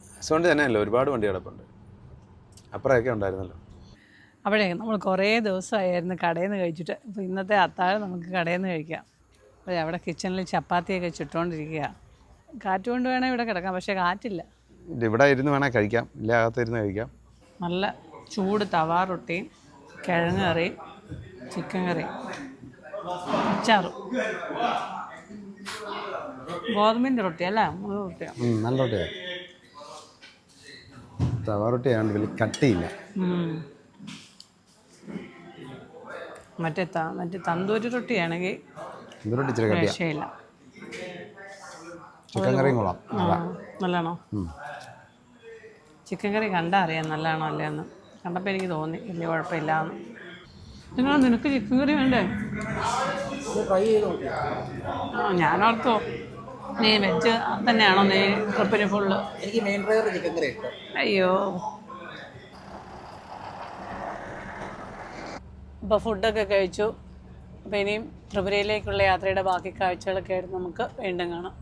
ഗ്യാസ് വണ്ടി തന്നെയല്ല, ഒരുപാട് വണ്ടി കിടപ്പുണ്ട്. അപ്പുറമൊക്കെ ഉണ്ടായിരുന്നല്ലോ. അപ്പോഴേ നമ്മൾ കുറേ ദിവസമായിരുന്നു കടയിൽ നിന്ന് കഴിച്ചിട്ട്. അപ്പോൾ ഇന്നത്തെ അത്താഴം നമുക്ക് കടയിൽ നിന്ന് കഴിക്കാം. അപ്പോൾ അവിടെ കിച്ചണിൽ ചപ്പാത്തിയൊക്കെ ചുട്ടുകൊണ്ടിരിക്കുക. കാറ്റ് കൊണ്ട് വേണേൽ ഇവിടെ കിടക്കാം, പക്ഷേ കാറ്റില്ല. ഇവിടെ ഇരുന്ന് വേണേൽ കഴിക്കാം, ഇല്ല അകത്തിരുന്ന് കഴിക്കാം. നല്ല ചൂട് തവാ റൊട്ടിയും കിഴങ്ങ് കറിയും ചിക്കൻ കറിയും അച്ചാറും. ഗോതമ്പിൻ്റെ റൊട്ടി അല്ലേ? റൊട്ടിയാണ്, നല്ല റൊട്ടിയാണ്. തവാ റൊട്ടിയാണ്ട് വലിയ കട്ടിയില്ല. മറ്റേ തന്തൂരി റൊട്ടിയാണെങ്കിൽ രക്ഷയില്ല. ചിക്കൻ കറിയും കൊള്ളാം. നല്ലതാണോ? ചിക്കൻ കറി കണ്ടാൽ അറിയാം നല്ലതാണോ അല്ലേന്ന്. കണ്ടപ്പോൾ എനിക്ക് തോന്നി വലിയ കുഴപ്പമില്ലാന്ന്. നിനക്ക് ചിക്കൻ കറി വേണ്ടേ? ഞാനോർത്തോ നീ വെജ് തന്നെയാണോ നീ ട്രിപ്പിന് ഫുള്ള്? എനിക്ക് മെയിൻ ഡ്രൈവർ ചിക്കൻ കറി ഇഷ്ടം. അയ്യോ. അപ്പോൾ ഫുഡൊക്കെ കഴിച്ചു. അപ്പോൾ ഇനിയും ത്രിപുരയിലേക്കുള്ള യാത്രയുടെ ബാക്കി കാഴ്ചകളൊക്കെ ആയിട്ട് നമുക്ക് വീണ്ടും കാണാം.